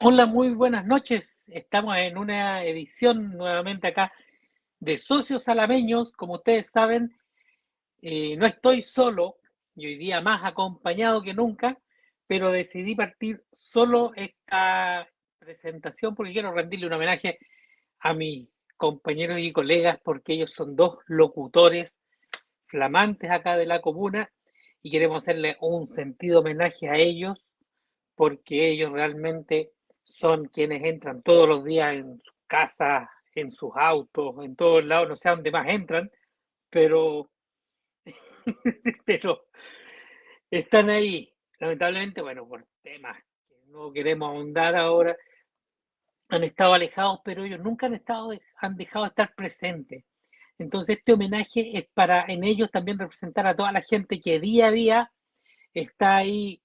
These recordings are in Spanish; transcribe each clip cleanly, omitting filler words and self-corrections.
Hola, muy buenas noches. Estamos en una edición nuevamente acá de Socios Alameños. Como ustedes saben, no estoy solo y hoy día más acompañado que nunca, pero decidí partir solo esta presentación porque quiero rendirle un homenaje a mis compañeros y colegas porque ellos son dos locutores flamantes acá de la comuna y queremos hacerle un sentido homenaje a ellos porque ellos realmente son quienes entran todos los días en sus casas, en sus autos, en todos lados, no sé a dónde más entran, pero, pero están ahí. Lamentablemente, bueno, por temas que no queremos ahondar ahora, han estado alejados, pero ellos nunca han dejado de estar presentes. Entonces, este homenaje es para en ellos también representar a toda la gente que día a día está ahí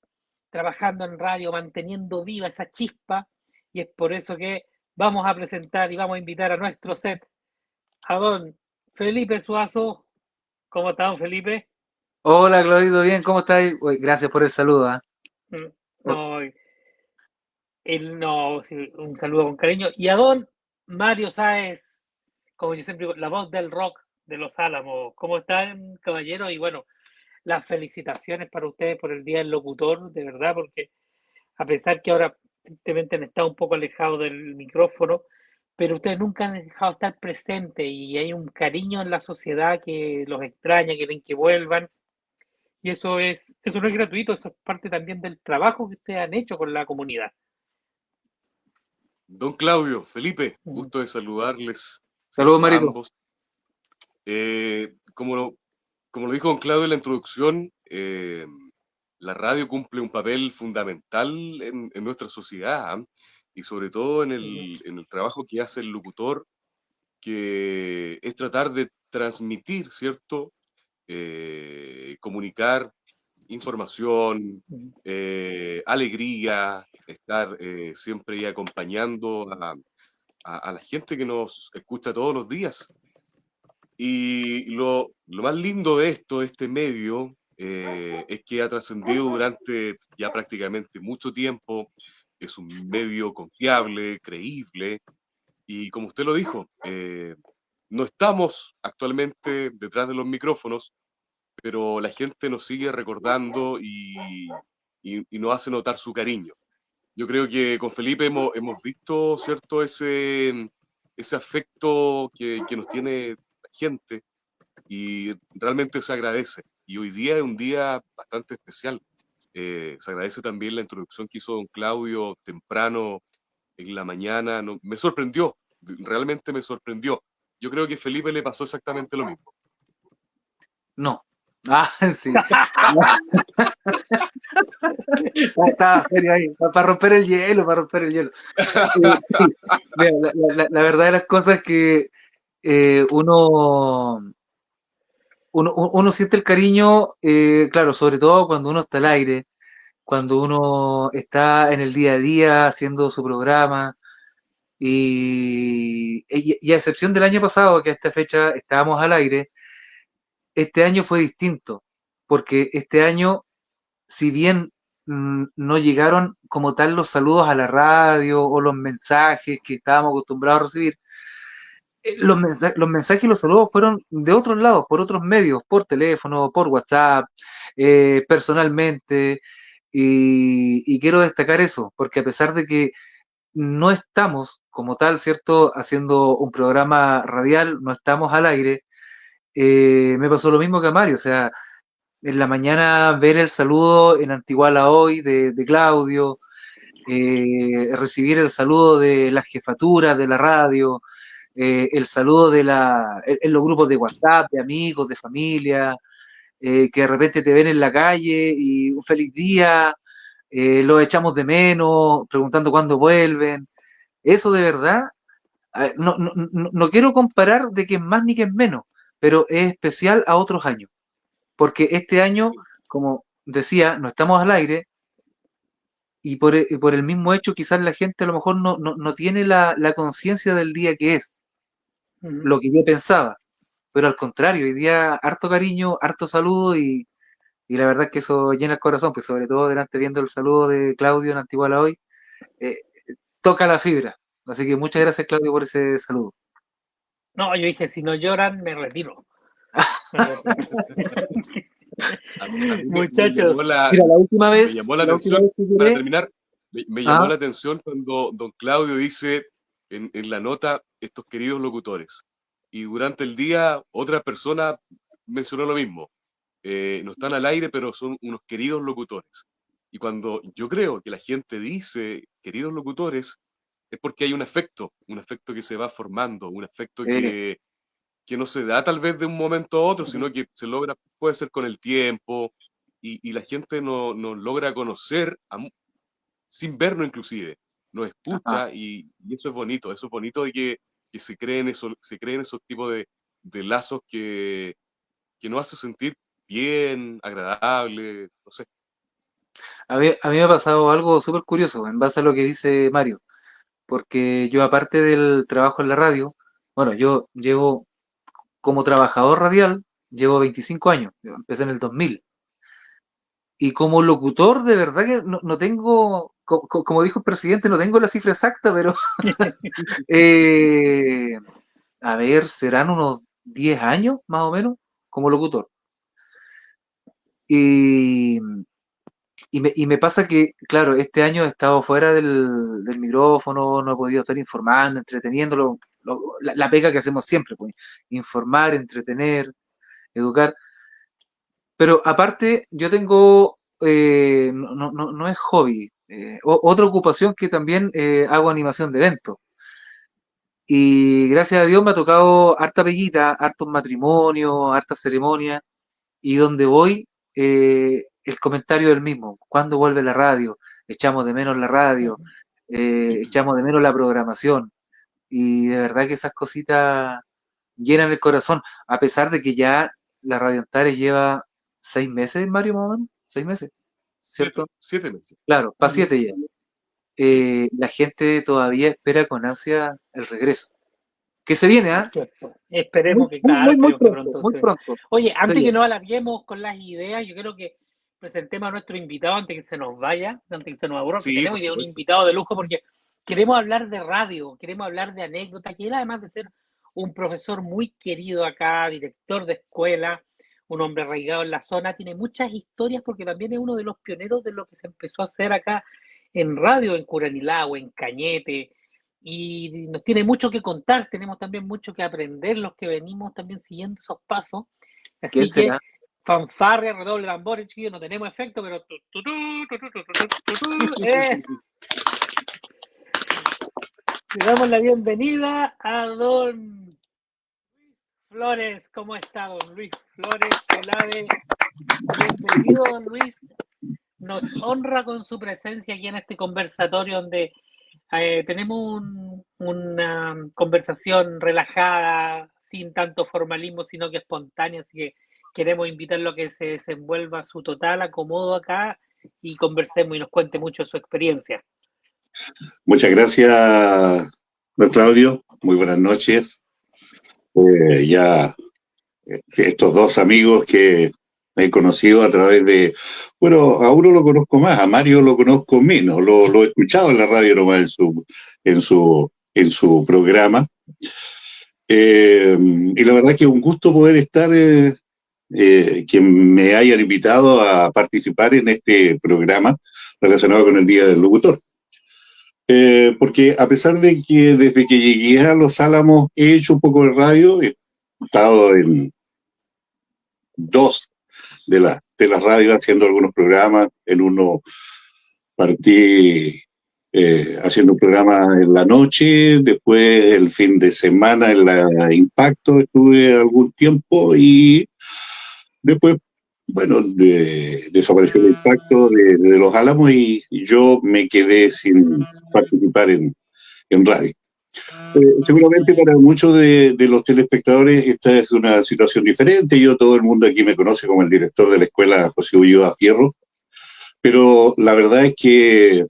trabajando en radio, manteniendo viva esa chispa, y es por eso que vamos a presentar y vamos a invitar a nuestro set a don Felipe Suazo. ¿Cómo está, don Felipe? Hola, Claudito, bien, ¿cómo estás? Uy, gracias por el saludo. Oh, No, él no, sí, un saludo con cariño. Y a don Mario Sáez, como yo siempre digo, la voz del rock de Los Álamos. ¿Cómo están, caballero? Y bueno, las felicitaciones para ustedes por el Día del Locutor, de verdad, porque a pesar que ahora tristemente han estado un poco alejados del micrófono, pero ustedes nunca han dejado de estar presentes y hay un cariño en la sociedad que los extraña, que quieren que vuelvan. Y eso no es gratuito, eso es parte también del trabajo que ustedes han hecho con la comunidad. Don Claudio, Felipe, Mm. gusto de saludarles saludos, a Marito. ambos. Como lo dijo don Claudio en la introducción, la radio cumple un papel fundamental en nuestra sociedad, ¿ah? Y sobre todo en el trabajo que hace el locutor, que es tratar de transmitir, ¿cierto? Comunicar información, Mm. alegría, estar siempre ahí acompañando a la gente que nos escucha todos los días. Y lo más lindo de esto, de este medio, es que ha trascendido durante ya prácticamente mucho tiempo, es un medio confiable, creíble, y como usted lo dijo, no estamos actualmente detrás de los micrófonos, pero la gente nos sigue recordando y nos hace notar su cariño. Yo creo que con Felipe hemos visto, ¿cierto?, ese afecto que nos tiene la gente y realmente se agradece. Y hoy día es un día bastante especial. Se agradece también la introducción que hizo don Claudio temprano en la mañana. No, me sorprendió, realmente me sorprendió. Yo creo que a Felipe le pasó exactamente lo mismo. No. Ah, sí. Estaba serio ahí, para romper el hielo, para romper el hielo. Sí. Mira, la verdad de las cosas es que uno siente el cariño, claro, sobre todo cuando uno está al aire, cuando uno está en el día a día haciendo su programa, y a excepción del año pasado, que a esta fecha estábamos al aire. Este año fue distinto, porque este año, si bien no llegaron como tal los saludos a la radio o los mensajes que estábamos acostumbrados a recibir, los mensajes y los saludos fueron de otros lados, por otros medios, por teléfono, por WhatsApp, personalmente, y quiero destacar eso, porque a pesar de que no estamos como tal, ¿cierto?, haciendo un programa radial, no estamos al aire, me pasó lo mismo que a Mario, o sea, en la mañana ver el saludo en Antiguala Hoy de Claudio, recibir el saludo de las jefaturas de la radio, el saludo en los grupos de WhatsApp, de amigos, de familia, que de repente te ven en la calle y un feliz día, los echamos de menos, preguntando cuándo vuelven. Eso de verdad, no quiero comparar de que es más ni que es menos, pero es especial a otros años. Porque este año, como decía, no estamos al aire y por el mismo hecho quizás la gente a lo mejor no tiene la conciencia del día que es, Mm. lo que yo pensaba. Pero al contrario, hoy día harto cariño, harto saludo y la verdad es que eso llena el corazón, pues sobre todo delante viendo el saludo de Claudio en Antiguala hoy, eh, toca la fibra. Así que muchas gracias, Claudio, por ese saludo. No, yo dije, si no lloran, me retiro. A mí me Muchachos, Mira, la última me vez, llamó la la última atención, vez que para lloré, terminar, me llamó ah, la atención cuando don Claudio dice en la nota estos queridos locutores. Y durante el día otra persona mencionó lo mismo. No están al aire, pero son unos queridos locutores. Y cuando yo creo que la gente dice queridos locutores, es porque hay un afecto que se va formando, un afecto eh, que no se da tal vez de un momento a otro, sino que se logra, puede ser con el tiempo, y la gente nos logra conocer sin vernos inclusive, nos ajá. escucha y eso es bonito de que se creen esos tipos de lazos que nos hace sentir bien, agradable, no sé. A mí me ha pasado algo súper curioso en base a lo que dice Mario, porque yo aparte del trabajo en la radio, bueno, yo llevo como trabajador radial, llevo 25 años, yo empecé en el 2000, y como locutor de verdad que no tengo, como dijo el presidente, no tengo la cifra exacta, pero eh, a ver, serán unos 10 años más o menos como locutor. Y, y me pasa que, claro, este año he estado fuera del micrófono, no he podido estar informando, entreteniéndolo, la pega que hacemos siempre, pues, informar, entretener, educar. Pero aparte, yo tengo, no es hobby, otra ocupación que también hago animación de eventos. Y gracias a Dios me ha tocado harta peguita, hartos matrimonios, hartas ceremonias, y donde voy, el comentario es el mismo. ¿Cuándo vuelve la radio? Echamos de menos la radio, echamos de menos la programación. Y de verdad que esas cositas llenan el corazón, a pesar de que ya la Radio Antares lleva 6 meses, Mario, más o menos, 6 meses, ¿cierto? 7 meses. Claro, para 7 ya. Sí. La gente todavía espera con ansia el regreso. Que se viene, ¿ah? cierto. Muy, Esperemos que, muy, claro, muy, muy esperemos que pronto, pronto muy se venga. pronto. Oye, Se antes que viene. nos alarguemos con las ideas, yo creo que presentemos a nuestro invitado antes que se nos vaya, antes que se nos aburra, que Sí, tenemos por hoy día un supuesto. invitado de lujo porque queremos hablar de radio, queremos hablar de anécdotas, que él además de ser un profesor muy querido acá, director de escuela, un hombre arraigado en la zona, tiene muchas historias porque también es uno de los pioneros de lo que se empezó a hacer acá en radio, en Curanilagua, en Cañete, y nos tiene mucho que contar, tenemos también mucho que aprender los que venimos también siguiendo esos pasos. ¿Quién Así que, será? fanfarria, redoble de tambores, chiquillos, no tenemos efecto, pero es. Le damos la bienvenida a don Flores. ¿Cómo está, don Luis Flores Olave? Bienvenido, don Luis. Nos honra con su presencia aquí en este conversatorio donde tenemos una conversación relajada, sin tanto formalismo, sino que espontánea, así que queremos invitarlo a que se desenvuelva a su total acomodo acá y conversemos y nos cuente mucho de su experiencia. Muchas gracias, don Claudio. Muy buenas noches. Ya estos dos amigos que he conocido a través de, bueno, a uno lo conozco más, a Mario lo conozco menos, lo he escuchado en la radio nomás en su programa. Y la verdad que es un gusto poder estar, que me hayan invitado a participar en este programa relacionado con el Día del Locutor. Porque a pesar de que desde que llegué a Los Álamos he hecho un poco de radio, he estado en dos de las radios haciendo algunos programas. En uno partí haciendo un programa en la noche, después el fin de semana en la Impacto estuve algún tiempo y después, bueno, desapareció el Impacto de Los Álamos y yo me quedé sin participar en radio. Seguramente para muchos de los telespectadores esta es una situación diferente. Yo, todo el mundo aquí me conoce como el director de la escuela José Ulloa Fierro, pero la verdad es que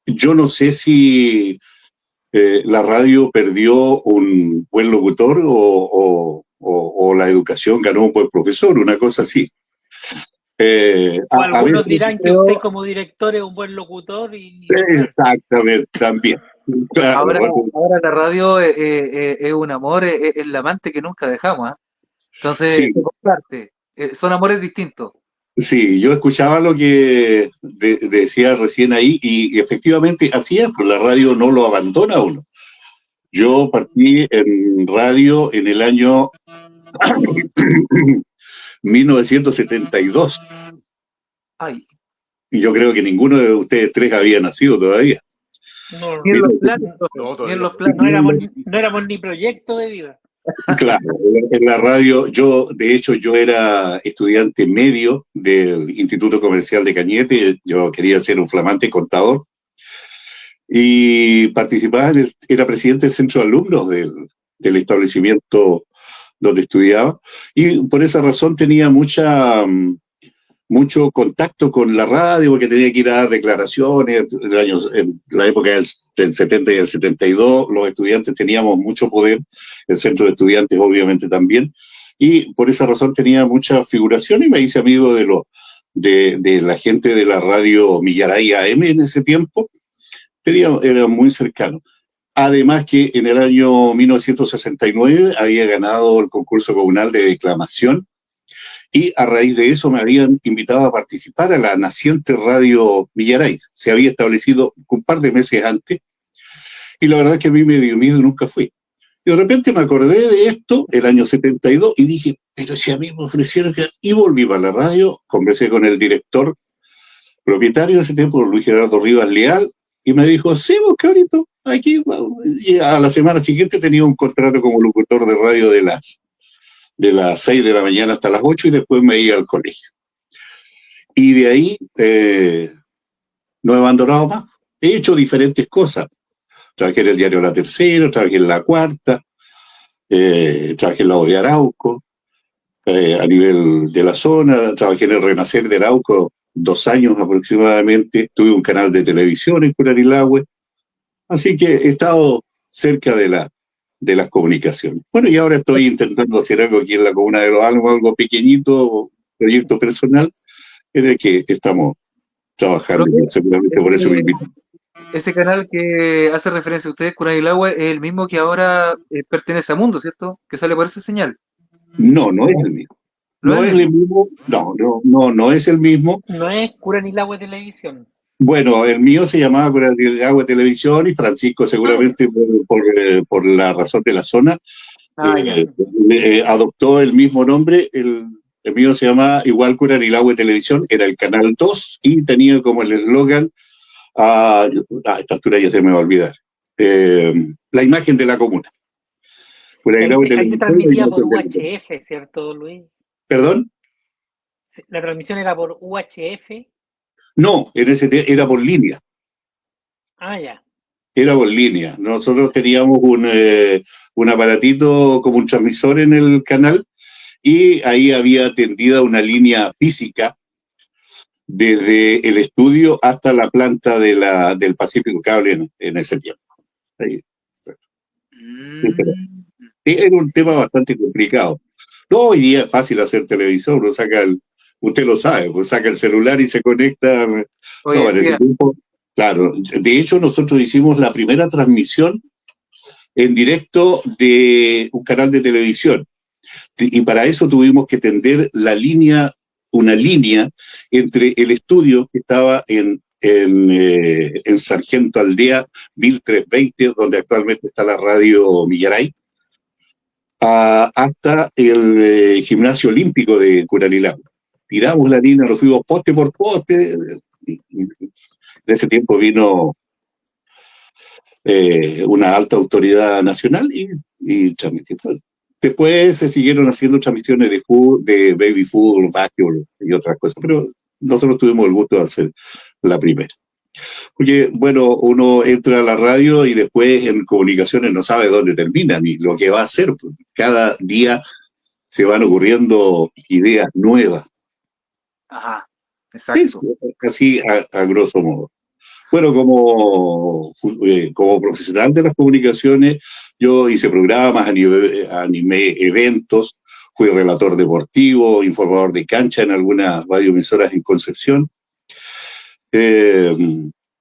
yo no sé si la radio perdió un buen locutor o la educación ganó un buen profesor, una cosa así. O A veces algunos dirán que usted creo, como director es un buen locutor y viceversa. exactamente, también. Claro, Ahora, porque ahora la radio es un amor, es el amante que nunca dejamos, ¿ah? Entonces, sí, se comparte. Son amores distintos. sí, yo escuchaba lo que decía recién ahí y efectivamente así es, pues la radio no lo abandona a uno. Yo partí en radio en el año 1972 Ay, y yo creo que ninguno de ustedes tres había nacido todavía. No, ni en los planes, no, profe, No, ni en todavía los no. planes. no éramos ni proyecto de vida. Claro, en la radio, de hecho, yo era estudiante medio del Instituto Comercial de Cañete, yo quería ser un flamante contador y participaba, era presidente del centro de alumnos del establecimiento donde estudiaba y por esa razón tenía mucho contacto con la radio porque tenía que ir a dar declaraciones en la época del 70 y el 72, los estudiantes teníamos mucho poder, el centro de estudiantes obviamente también, y por esa razón tenía mucha figuración y me hice amigo de la gente de la radio Millaray AM en ese tiempo, era muy cercano. Además que en el año 1969 había ganado el concurso comunal de declamación y a raíz de eso me habían invitado a participar a la naciente radio Millaray. Se había establecido un par de meses antes y la verdad es que a mí me dio miedo y nunca fui. Y de repente me acordé de esto el año 72 y dije, pero si a mí me ofrecieron que... Y volví para la radio, conversé con el director propietario de ese tiempo, Luis Gerardo Rivas Leal, y me dijo, sí, vos cabrito, aquí vamos. Y a la semana siguiente tenía un contrato como locutor de radio de las 6 de la mañana hasta las 8 y después me iba al colegio. Y de ahí no he abandonado más. He hecho diferentes cosas. Trabajé en el diario La Tercera, trabajé en La Cuarta, trabajé en La Voz de Arauco, a nivel de la zona, trabajé en el Renacer de Arauco 2 años aproximadamente, tuve un canal de televisión en Curanilahue, así que he estado cerca de las comunicaciones. Bueno, y ahora estoy intentando hacer algo aquí en la Comuna de Los Álamos, algo pequeñito, proyecto personal, en el que estamos trabajando, Profe, seguramente por eso me ese, invitan. ese canal que hace referencia a ustedes, Curanilahue, es el mismo que ahora pertenece a Mundo, ¿cierto? Que sale por esa señal. No, no es el mismo. No es No el es el mismo. mismo, no es el mismo. No es Curanilahue Televisión. Bueno, el mío se llamaba Curanilahue Televisión y Francisco Ah, ya. seguramente por la razón de la zona Ah, ya. adoptó el mismo nombre. El mío se llama igual Curanilahue Televisión, era el canal 2 y tenía como el eslogan, a esta altura ya se me va a olvidar, la imagen de la comuna. Curanilahue Ahí se Televisión, la transmitía por imagen de la comuna. UHF, ¿cierto, Luis? ¿Perdón? La transmisión era por UHF. No, era por línea. Ah, ya. Era por línea. Nosotros teníamos un aparatito como un transmisor en el canal y ahí había tendida una línea física desde el estudio hasta la planta del Pacífico Cable en ese tiempo. Ahí. Mm. Era un tema bastante complicado. No, hoy día es fácil hacer televisión, usted lo sabe, pues saca el celular y se conecta. Hoy No, en en ese día, tiempo, claro. De hecho, nosotros hicimos la primera transmisión en directo de un canal de televisión. Y para eso tuvimos que tender una línea entre el estudio que estaba en Sargento Aldea 1320, donde actualmente está la radio Millaray, hasta el gimnasio olímpico de Curanilahue. Tiramos la línea, nos fuimos poste por poste. En ese tiempo vino una alta autoridad nacional y transmitió. Después se siguieron haciendo transmisiones de baby fútbol, básquetbol y otras cosas, pero nosotros tuvimos el gusto de hacer la primera. Porque, bueno, uno entra a la radio y después en comunicaciones no sabe dónde termina ni lo que va a hacer. Cada día se van ocurriendo ideas nuevas. ajá, Eso, exacto. así a grosso modo. Bueno, como profesional de las comunicaciones, yo hice programas, animé eventos, fui relator deportivo, informador de cancha en algunas radioemisoras en Concepción.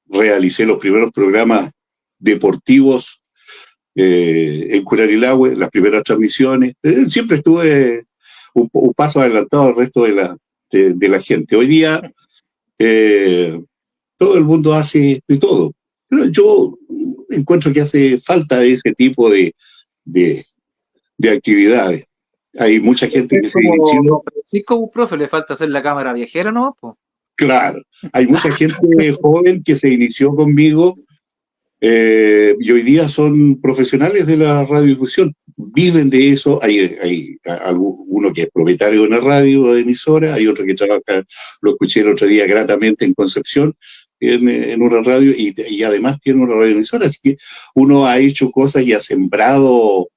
Realicé los primeros programas deportivos en Curanilahue, las primeras transmisiones. Siempre estuve un paso adelantado al resto de la gente. Hoy día todo el mundo hace de todo. Pero yo encuentro que hace falta ese tipo de actividades. Hay mucha gente que se inició. Francisco, un profe, le falta hacer la cámara viajera, ¿no? Pues. Claro, hay mucha gente joven que se inició conmigo y hoy día son profesionales de la radiodifusión, viven de eso. Hay uno que es propietario de una radio de emisora, hay otro que trabaja, lo escuché el otro día gratamente en Concepción, en una radio, y además tiene una radioemisora, así que uno ha hecho cosas y ha sembrado.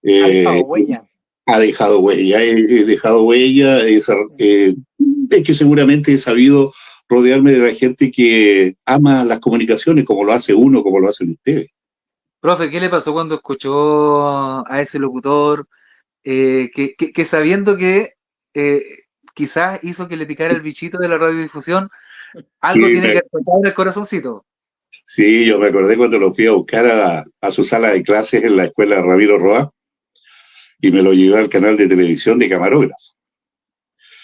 Ha dejado huella. Ha dejado huella, he dejado huella, es que seguramente he sabido rodearme de la gente que ama las comunicaciones, como lo hace uno, como lo hacen ustedes. Profe, ¿qué le pasó cuando escuchó a ese locutor que sabiendo que quizás hizo que le picara el bichito de la radiodifusión, algo Sí, tiene que haber pasado en el corazoncito? Sí, yo me acordé cuando lo fui a buscar a su sala de clases en la escuela Ramiro Roa y me lo llevé al canal de televisión de camarógrafo.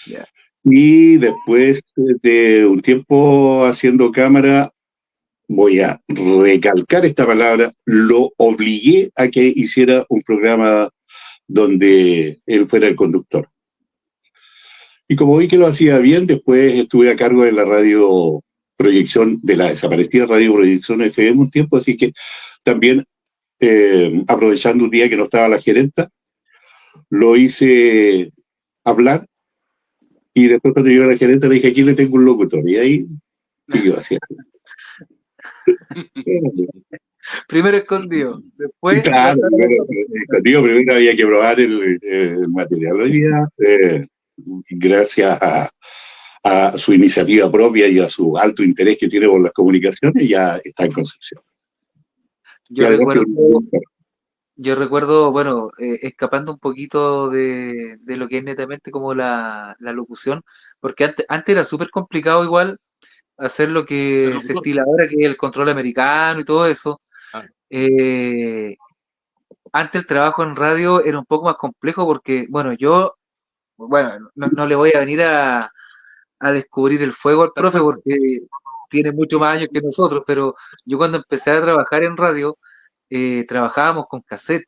Yeah. Y después de un tiempo haciendo cámara, voy a recalcar esta palabra, lo obligué a que hiciera un programa donde él fuera el conductor. Y como vi que lo hacía bien, después estuve a cargo de la radio proyección, de la desaparecida radio proyección FM un tiempo, así que también aprovechando un día que no estaba la gerenta, lo hice hablar y después cuando llegó la gerenta le dije, aquí le tengo un locutor, y ahí siguió hacia. Primero escondido, después... Claro, primero había que probar el material. Hoy día, gracias a su iniciativa propia y a su alto interés que tiene por las comunicaciones, ya está en Concepción. Yo recuerdo, bueno, escapando un poquito de lo que es netamente como la locución, porque antes era súper complicado igual hacer lo que se estila ahora, que es el control americano y todo eso. Antes el trabajo en radio era un poco más complejo porque, bueno, no le voy a venir a descubrir el fuego al profe porque tiene mucho más años que nosotros, pero yo cuando empecé a trabajar en radio, trabajábamos con cassette.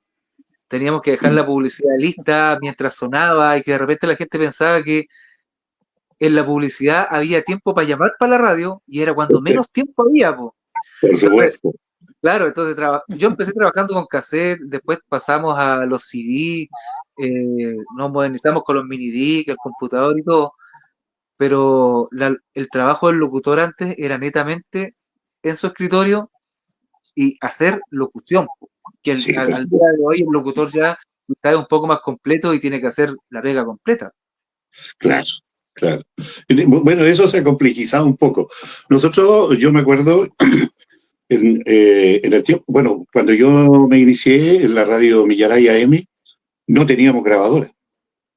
Teníamos que dejar la publicidad lista mientras sonaba y que de repente la gente pensaba que en la publicidad había tiempo para llamar para la radio y era cuando menos tiempo había, po. Por supuesto. Claro, entonces yo empecé trabajando con cassette, después pasamos a los CD, nos modernizamos con los mini disc, el computador y todo, pero el trabajo del locutor antes era netamente en su escritorio y hacer locución, que al día de hoy el locutor ya está un poco más completo y tiene que hacer la pega completa. Claro. Bueno, eso se ha complejizado un poco. Nosotros, yo me acuerdo, en el tiempo, bueno, cuando yo me inicié en la radio Millaray AM, no teníamos grabadora,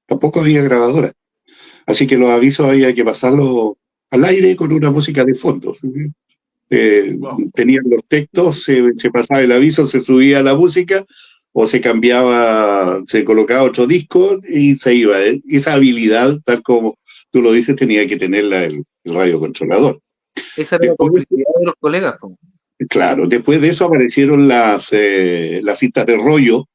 tampoco había grabadora. Así que los avisos había que pasarlos al aire con una música de fondo. Tenían los textos, se pasaba el aviso, se subía la música o se cambiaba, se colocaba otro disco y se iba. Esa habilidad, tal como tú lo dices, tenía que tenerla el radiocontrolador. Esa era la complicidad de los colegas. Claro, después de eso aparecieron las cintas de rollo,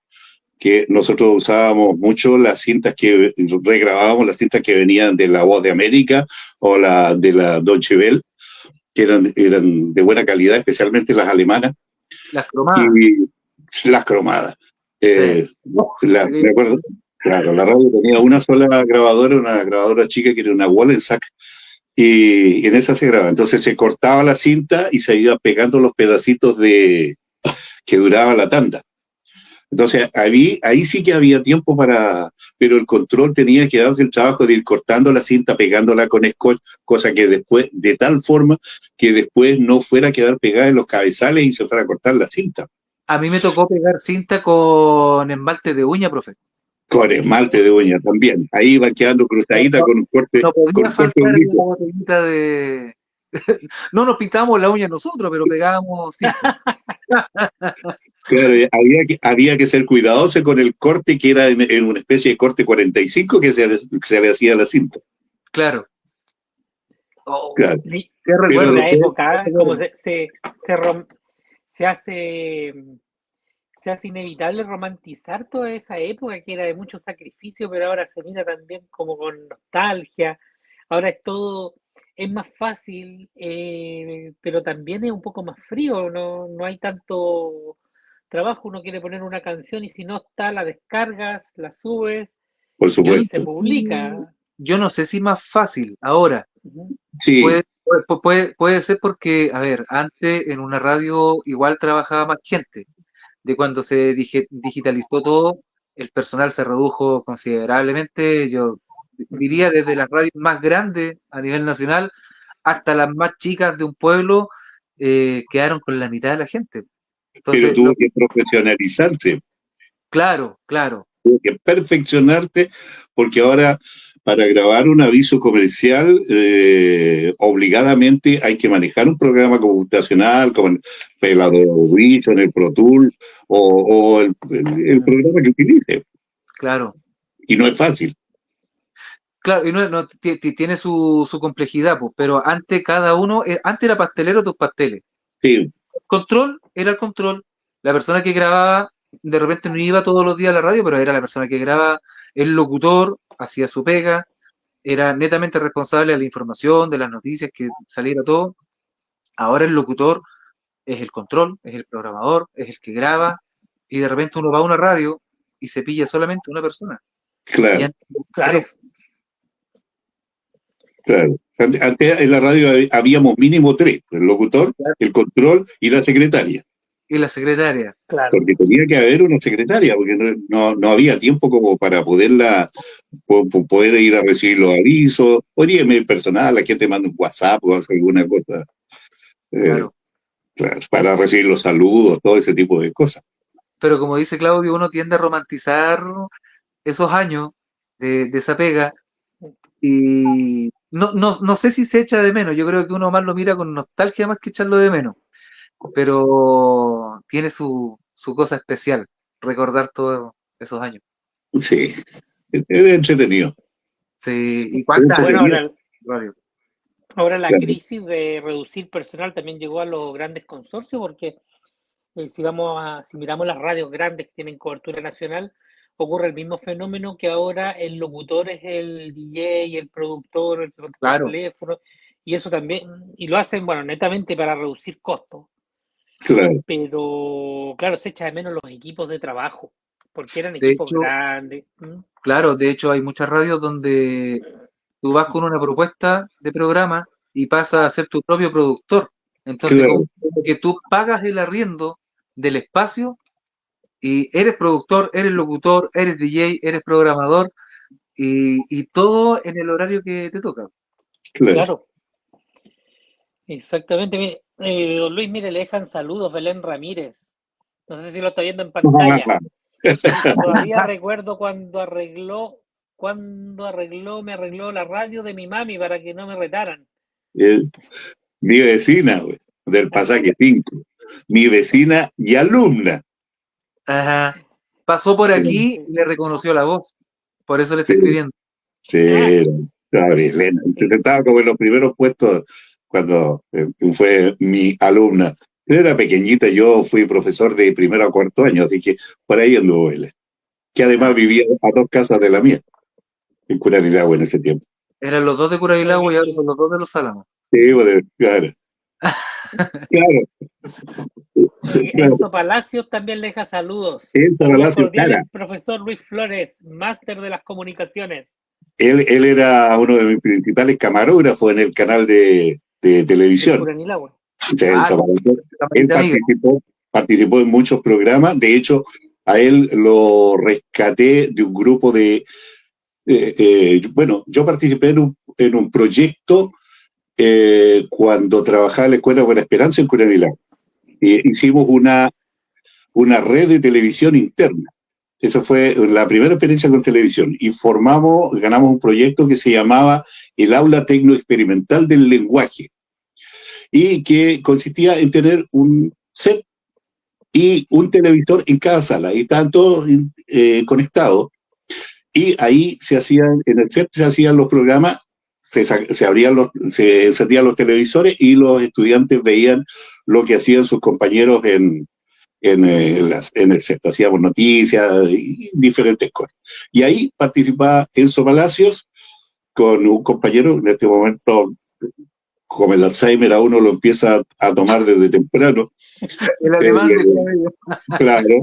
que nosotros usábamos mucho, las cintas que regrabábamos, las cintas que venían de La Voz de América o de la Deutsche Welle, que eran de buena calidad, especialmente las alemanas. Las cromadas. Las cromadas. Me acuerdo, claro, la radio tenía una sola grabadora, una grabadora chica que era una Wollensack, y en esa se grababa. Entonces se cortaba la cinta y se iba pegando los pedacitos que duraba la tanda. Entonces ahí sí que había tiempo pero el control tenía que darse el trabajo de ir cortando la cinta, pegándola con scotch, cosa que después, de tal forma que después no fuera a quedar pegada en los cabezales y se fuera a cortar la cinta. A mí me tocó pegar cinta con esmalte de uña, profe. Con esmalte de uña también. Ahí va quedando cruzadita con un corte. No Con podía un corte faltar bonito. la botellita de... No nos pintamos la uña nosotros, pero pegábamos cinta. Claro, había que ser cuidadoso con el corte que era en una especie de corte 45 que se le hacía a la cinta. Claro. Oh, Claro. Qué Pero buena después, época, como se hace, se hace inevitable romantizar toda esa época que era de mucho sacrificio, pero ahora se mira también como con nostalgia. Ahora es todo, es más fácil, pero también es un poco más frío, no hay tanto trabajo. Uno quiere poner una canción y si no está, la descargas, la subes por Yo no y se supuesto. sé publica. yo no sé si más fácil ahora. Ujú. Sí, Puede ser porque, a ver, antes en una radio igual trabajaba más gente. De cuando se digitalizó todo, el personal se redujo considerablemente. Yo diría desde las radios más grandes a nivel nacional hasta las más chicas de un pueblo, quedaron con la mitad de la gente. pero Entonces, tuvo que profesionalizarse, claro, claro, tuvo que perfeccionarte, porque ahora para grabar un aviso comercial, obligadamente hay que manejar un programa computacional como el Adobe Vision, el Pro Tool o el programa que utilice. claro. Y no es fácil. Claro, y tiene su complejidad, pues, pero antes cada uno, antes era pastelero tus pasteles. Sí, Control era el control. La persona que grababa, de repente no iba todos los días a la radio, pero era la persona que grababa. El locutor hacía su pega, era netamente responsable de la información, de las noticias, que saliera todo. Ahora el locutor es el control, es el programador, es el que graba, y de repente uno va a una radio y se pilla solamente una persona. Y claro, antes Claro, tres, claro. Antes en la radio habíamos mínimo tres: el locutor, el control y la secretaria. y la secretaria. claro. Porque tenía que haber una secretaria, porque no había tiempo como para poder ir a recibir los avisos, o email personal, la gente manda un WhatsApp o hace alguna cosa, eh, Claro. claro, para recibir los saludos, todo ese tipo de cosas. Pero como dice Claudio, uno tiende a romantizar esos años de esa pega y no sé si se echa de menos. Yo creo que uno más lo mira con nostalgia más que echarlo de menos, pero tiene su cosa especial recordar todos esos años. Sí, es entretenido. Sí, y Es cuántas Bueno, entretenido, radio. ahora la claro. crisis de reducir personal también llegó a los grandes consorcios porque si miramos las radios grandes que tienen cobertura nacional, ocurre el mismo fenómeno que ahora el locutor es el DJ, el productor, el que contesta el Claro, teléfono, y eso también, y lo hacen, bueno, netamente para reducir costos, Claro. pero claro, se echa de menos los equipos de trabajo, porque eran de equipos hecho, grandes. ¿Mm? claro, de hecho hay muchas radios donde tú vas con una propuesta de programa y pasas a ser tu propio productor. Entonces, Claro, como que tú pagas el arriendo del espacio y eres productor, eres locutor, eres DJ, eres programador y todo en el horario que te toca. claro. Claro, exactamente. Mire, don Luis, mire, le dejan saludos, Belén Ramírez. No sé si lo está viendo en pantalla. Dice, todavía recuerdo me arregló la radio de mi mami para que no me retaran. Eh, Mi vecina, güey, del pasaje 5, mi vecina y alumna. Ajá. Pasó por Sí, aquí y le reconoció la voz. Por eso le está sí, escribiendo. sí, Elena. Estaba como en los primeros puestos cuando fue mi alumna. Era pequeñita, yo fui profesor de primero a cuarto año, así que por ahí anduvo él. Que además Ah, vivía a 2 casas de la mía, en Curanilagua en ese tiempo. eran los dos de Curailagua y Oye, ahora son los dos de Los Álamos. Sí, claro, claro, claro. Enzo Palacios también le deja saludos. Enzo Saludos Palacio cordiales, Cara. profesor Luis Flores, máster de las comunicaciones. Él era uno de mis principales camarógrafos en el canal de De televisión. Curanilagua. Ah, Enzo Palacio. Él de amiga. participó en muchos programas. De hecho, a él lo rescaté de un grupo bueno, yo participé en un proyecto cuando trabajaba en la Escuela Buena Esperanza en Curanilagua. Hicimos una red de televisión interna. Esa fue la primera experiencia con televisión. Y ganamos un proyecto que se llamaba el Aula Tecnoexperimental del Lenguaje, y que consistía en tener un set y un televisor en cada sala. Y estaban todos conectados. Y ahí en el set se hacían los programas, se encendían los televisores y los estudiantes veían lo que hacían sus compañeros en el set. Hacíamos noticias y diferentes cosas. Y ahí participaba Enzo Palacios con un compañero, en este momento, como el Alzheimer a uno lo empieza a tomar desde temprano. El alemán de Claro,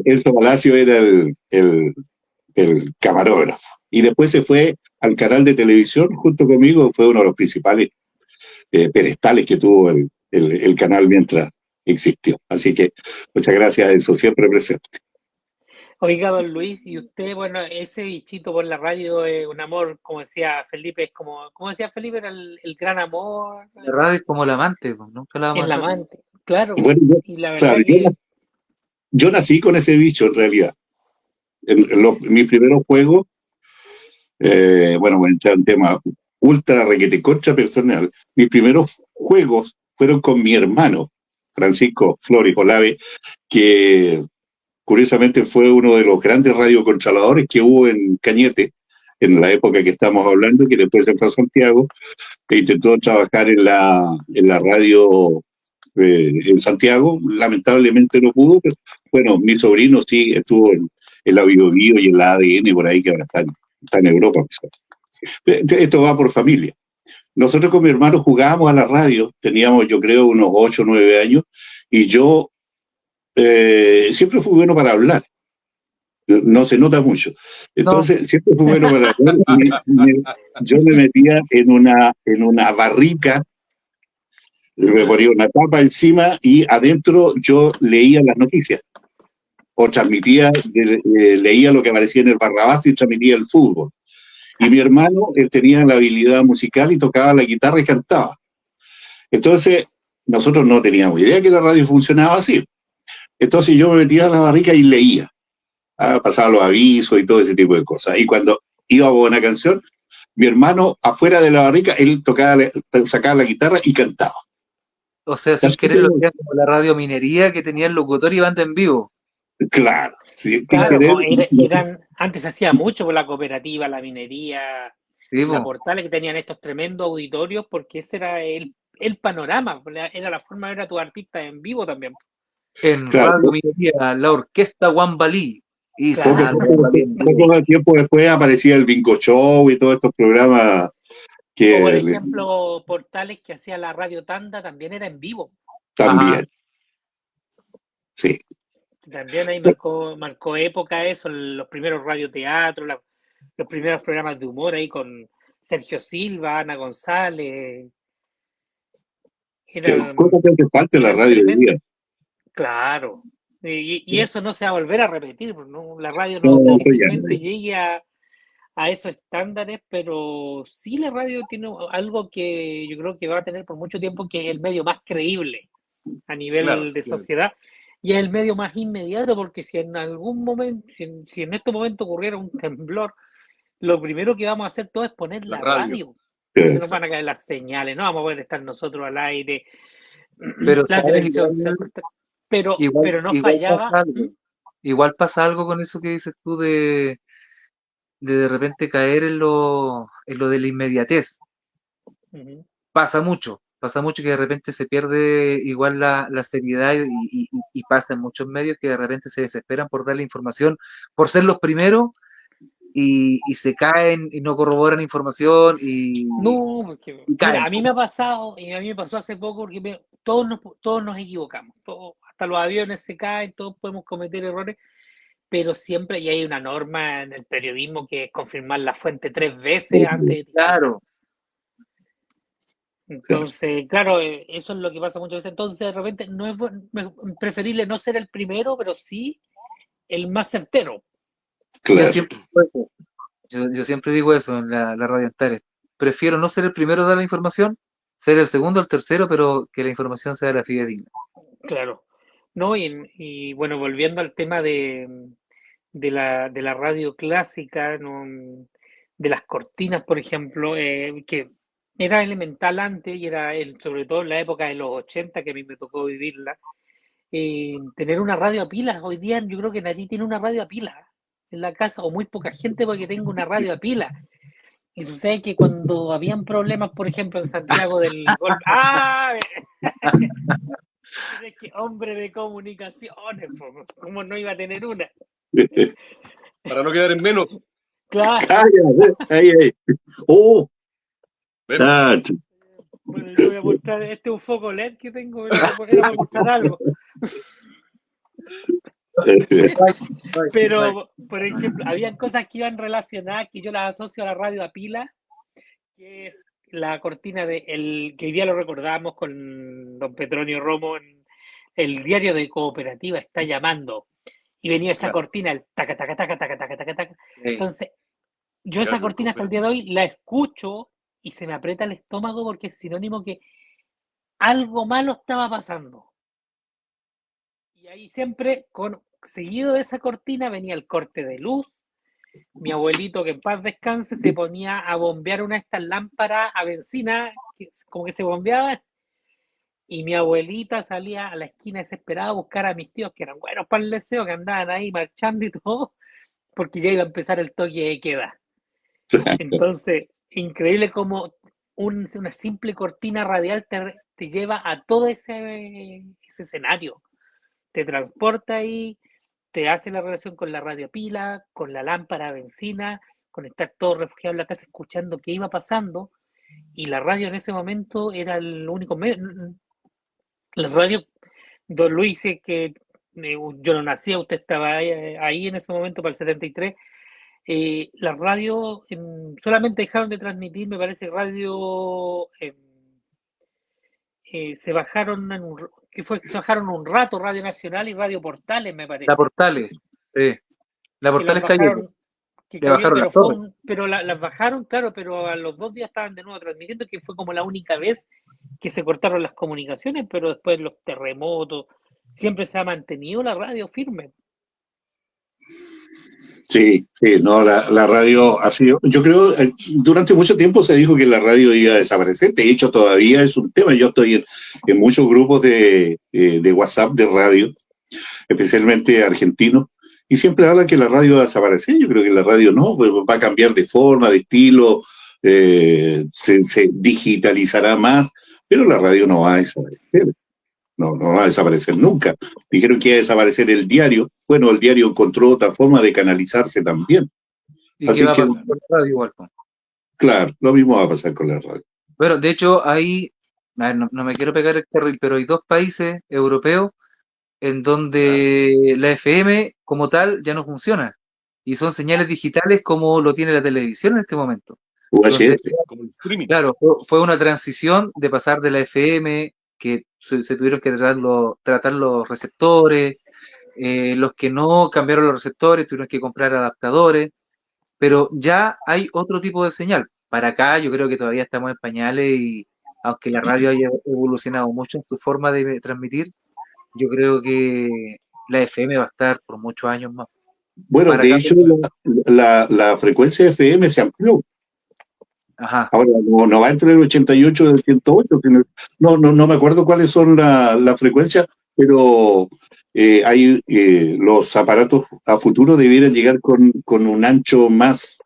Enzo Palacio era el camarógrafo. Y después se fue al canal de televisión junto conmigo, fue uno de los principales pedestales que tuvo el canal mientras existió. Así que muchas gracias a Enzo, siempre presente. Oiga, don Luis, y usted, bueno, ese bichito por la radio es un amor, como decía Felipe, es como decía Felipe, era el gran amor, la radio es como el amante, pues, nunca la vamos a el dejar. amante, claro, Bueno, y la verdad claro, que yo nací con ese bicho en realidad. Mis primeros juegos, bueno, entrar en tema ultra requete contra personal, mis primeros juegos fueron con mi hermano, Francisco Flores Olave, que curiosamente fue uno de los grandes radiocontroladores que hubo en Cañete, en la época que estamos hablando, que después se fue a Santiago, e intentó trabajar en la radio en Santiago, lamentablemente no pudo, pero bueno, mi sobrino sí estuvo en la Bio Bio y en la ADN, por ahí que ahora está en Europa. Esto va por familia. Nosotros con mi hermano jugábamos a la radio, teníamos yo creo unos 8 o 9 años, y yo siempre fui bueno para hablar. No se nota mucho. Entonces, siempre fui bueno para hablar. Yo me metía en una barrica, me ponía una tapa encima y adentro yo leía las noticias. O transmitía, leía lo que aparecía en el Barrabás y transmitía el fútbol. Y mi hermano, él tenía la habilidad musical y tocaba la guitarra y cantaba. Entonces, nosotros no teníamos idea que la radio funcionaba así. Entonces yo me metía a la barrica y leía. Pasaba los avisos y todo ese tipo de cosas. Y cuando iba a una canción, mi hermano afuera de la barrica, él sacaba la guitarra y cantaba. O sea, sin querer lo hacían como la radio minería que tenía el locutor y banda en vivo. Claro, sí, claro, antes se hacía mucho por la cooperativa, la minería, Sí, la Portales, que tenían estos tremendos auditorios, porque ese era el panorama, era la forma de ver a tus artistas en vivo también. En Radio Minería, la orquesta Wambalí. Y claro. Poco tiempo después aparecía el Bingo Show y todos estos programas que... O por ejemplo, Portales, que hacía la Radio Tanda, también era en vivo. También. Sí. También ahí marcó época eso, los primeros radioteatros, los primeros programas de humor ahí con Sergio Silva, Ana González. Parte de la radio hoy día. Claro. Y eso no se va a volver a repetir, ¿no? La radio no difícilmente llegue a esos estándares, pero sí la radio tiene algo que yo creo que va a tener por mucho tiempo, que es el medio más creíble a nivel de sociedad, y es el medio más inmediato, porque si en algún momento, si en este momento ocurriera un temblor, lo primero que vamos a hacer todo es poner la radio. Se nos van a caer las señales, no vamos a poder estar nosotros al aire, pero la televisión pero no fallaba. Igual pasa algo con eso que dices tú de repente caer en lo de la inmediatez. Pasa mucho que de repente se pierde igual la seriedad y pasa en muchos medios que de repente se desesperan por dar la información, por ser los primeros y se caen y no corroboran información no, porque mira, a mí me ha pasado, y a mí me pasó hace poco, porque todos nos equivocamos, hasta los aviones se caen, todos podemos cometer errores, pero siempre, y hay una norma en el periodismo que es confirmar la fuente 3 veces antes. Claro. Entonces, claro, eso es lo que pasa muchas veces. Entonces, de repente, no es preferible no ser el primero, pero sí el más certero. Claro. Yo siempre digo eso en la radio Antares. Prefiero no ser el primero a dar la información, ser el segundo o el tercero, pero que la información sea la fidedigna. Claro. No, y bueno, volviendo al tema de de la radio clásica, ¿no? De las cortinas, por ejemplo, que era elemental antes y era sobre todo en la época de los 80 que a mí me tocó vivirla. Tener una radio a pilas, hoy día yo creo que nadie tiene una radio a pilas en la casa, o muy poca gente porque tenga una radio a pilas. Y sucede que cuando habían problemas, por ejemplo, en Santiago del golpe. ¡Ah! Es que hombre de comunicaciones, ¿cómo no iba a tener una? Para no quedar en menos. Claro. Ahí. ¡Oh! Bueno, Bueno, yo voy a mostrar, este es un foco LED que tengo, era para mostrar algo. Pero, por ejemplo, habían cosas que iban relacionadas que yo las asocio a la radio a pila, que es la cortina que hoy día lo recordamos con don Petronio Romo en el diario de Cooperativa está llamando. Y venía esa cortina, el taca, taca, taca, taca, taca, taca, taca. Entonces, yo esa cortina hasta el día de hoy la escucho y se me aprieta el estómago porque es sinónimo que algo malo estaba pasando. Y ahí siempre, seguido de esa cortina, venía el corte de luz. Mi abuelito, que en paz descanse, se ponía a bombear una de estas lámparas a benzina, como que se bombeaba. Y mi abuelita salía a la esquina desesperada a buscar a mis tíos, que eran buenos para el deseo, que andaban ahí marchando y todo, porque ya iba a empezar el toque de queda. Entonces, increíble como una simple cortina radial te lleva a todo ese escenario. Te transporta ahí, te hace la relación con la radio pila, con la lámpara a benzina, con estar todo refugiado en la casa escuchando qué iba pasando. Y la radio en ese momento era el único medio. La radio, don Luis, que yo no nacía, usted estaba ahí en ese momento para el 73. La radio solamente dejaron de transmitir, me parece, radio. Se bajaron se bajaron un rato Radio Nacional y Radio Portales, me parece. La Portales, sí. La Portales cayó. Pero las bajaron, claro, pero a los 2 días estaban de nuevo transmitiendo, que fue como la única vez que se cortaron las comunicaciones, pero después los terremotos, siempre se ha mantenido la radio firme. Sí, no, la radio ha sido, yo creo, durante mucho tiempo se dijo que la radio iba a desaparecer, de hecho todavía es un tema, yo estoy en muchos grupos de WhatsApp de radio, especialmente argentinos, y siempre hablan que la radio va a desaparecer. Yo creo que la radio no, pues va a cambiar de forma, de estilo, se digitalizará más, pero la radio no va a desaparecer. No va a desaparecer nunca. Dijeron que iba a desaparecer el diario. Bueno, el diario encontró otra forma de canalizarse también. ¿Y qué va a pasar con la radio igual? Claro, lo mismo va a pasar con la radio. Bueno, de hecho, ahí, no me quiero pegar el carril, pero hay 2 países europeos en donde la FM como tal ya no funciona. Y son señales digitales como lo tiene la televisión en este momento. Entonces, claro, fue una transición de pasar de la FM, que se tuvieron que tratar los receptores, los que no cambiaron los receptores tuvieron que comprar adaptadores, pero ya hay otro tipo de señal. Para acá yo creo que todavía estamos en pañales y aunque la radio haya evolucionado mucho en su forma de transmitir, yo creo que la FM va a estar por muchos años más. Bueno, de hecho, la frecuencia FM se amplió. Ajá. Ahora no va entre el 88 y el 108. No me acuerdo cuáles son las frecuencias, pero los aparatos a futuro debieran llegar con un ancho más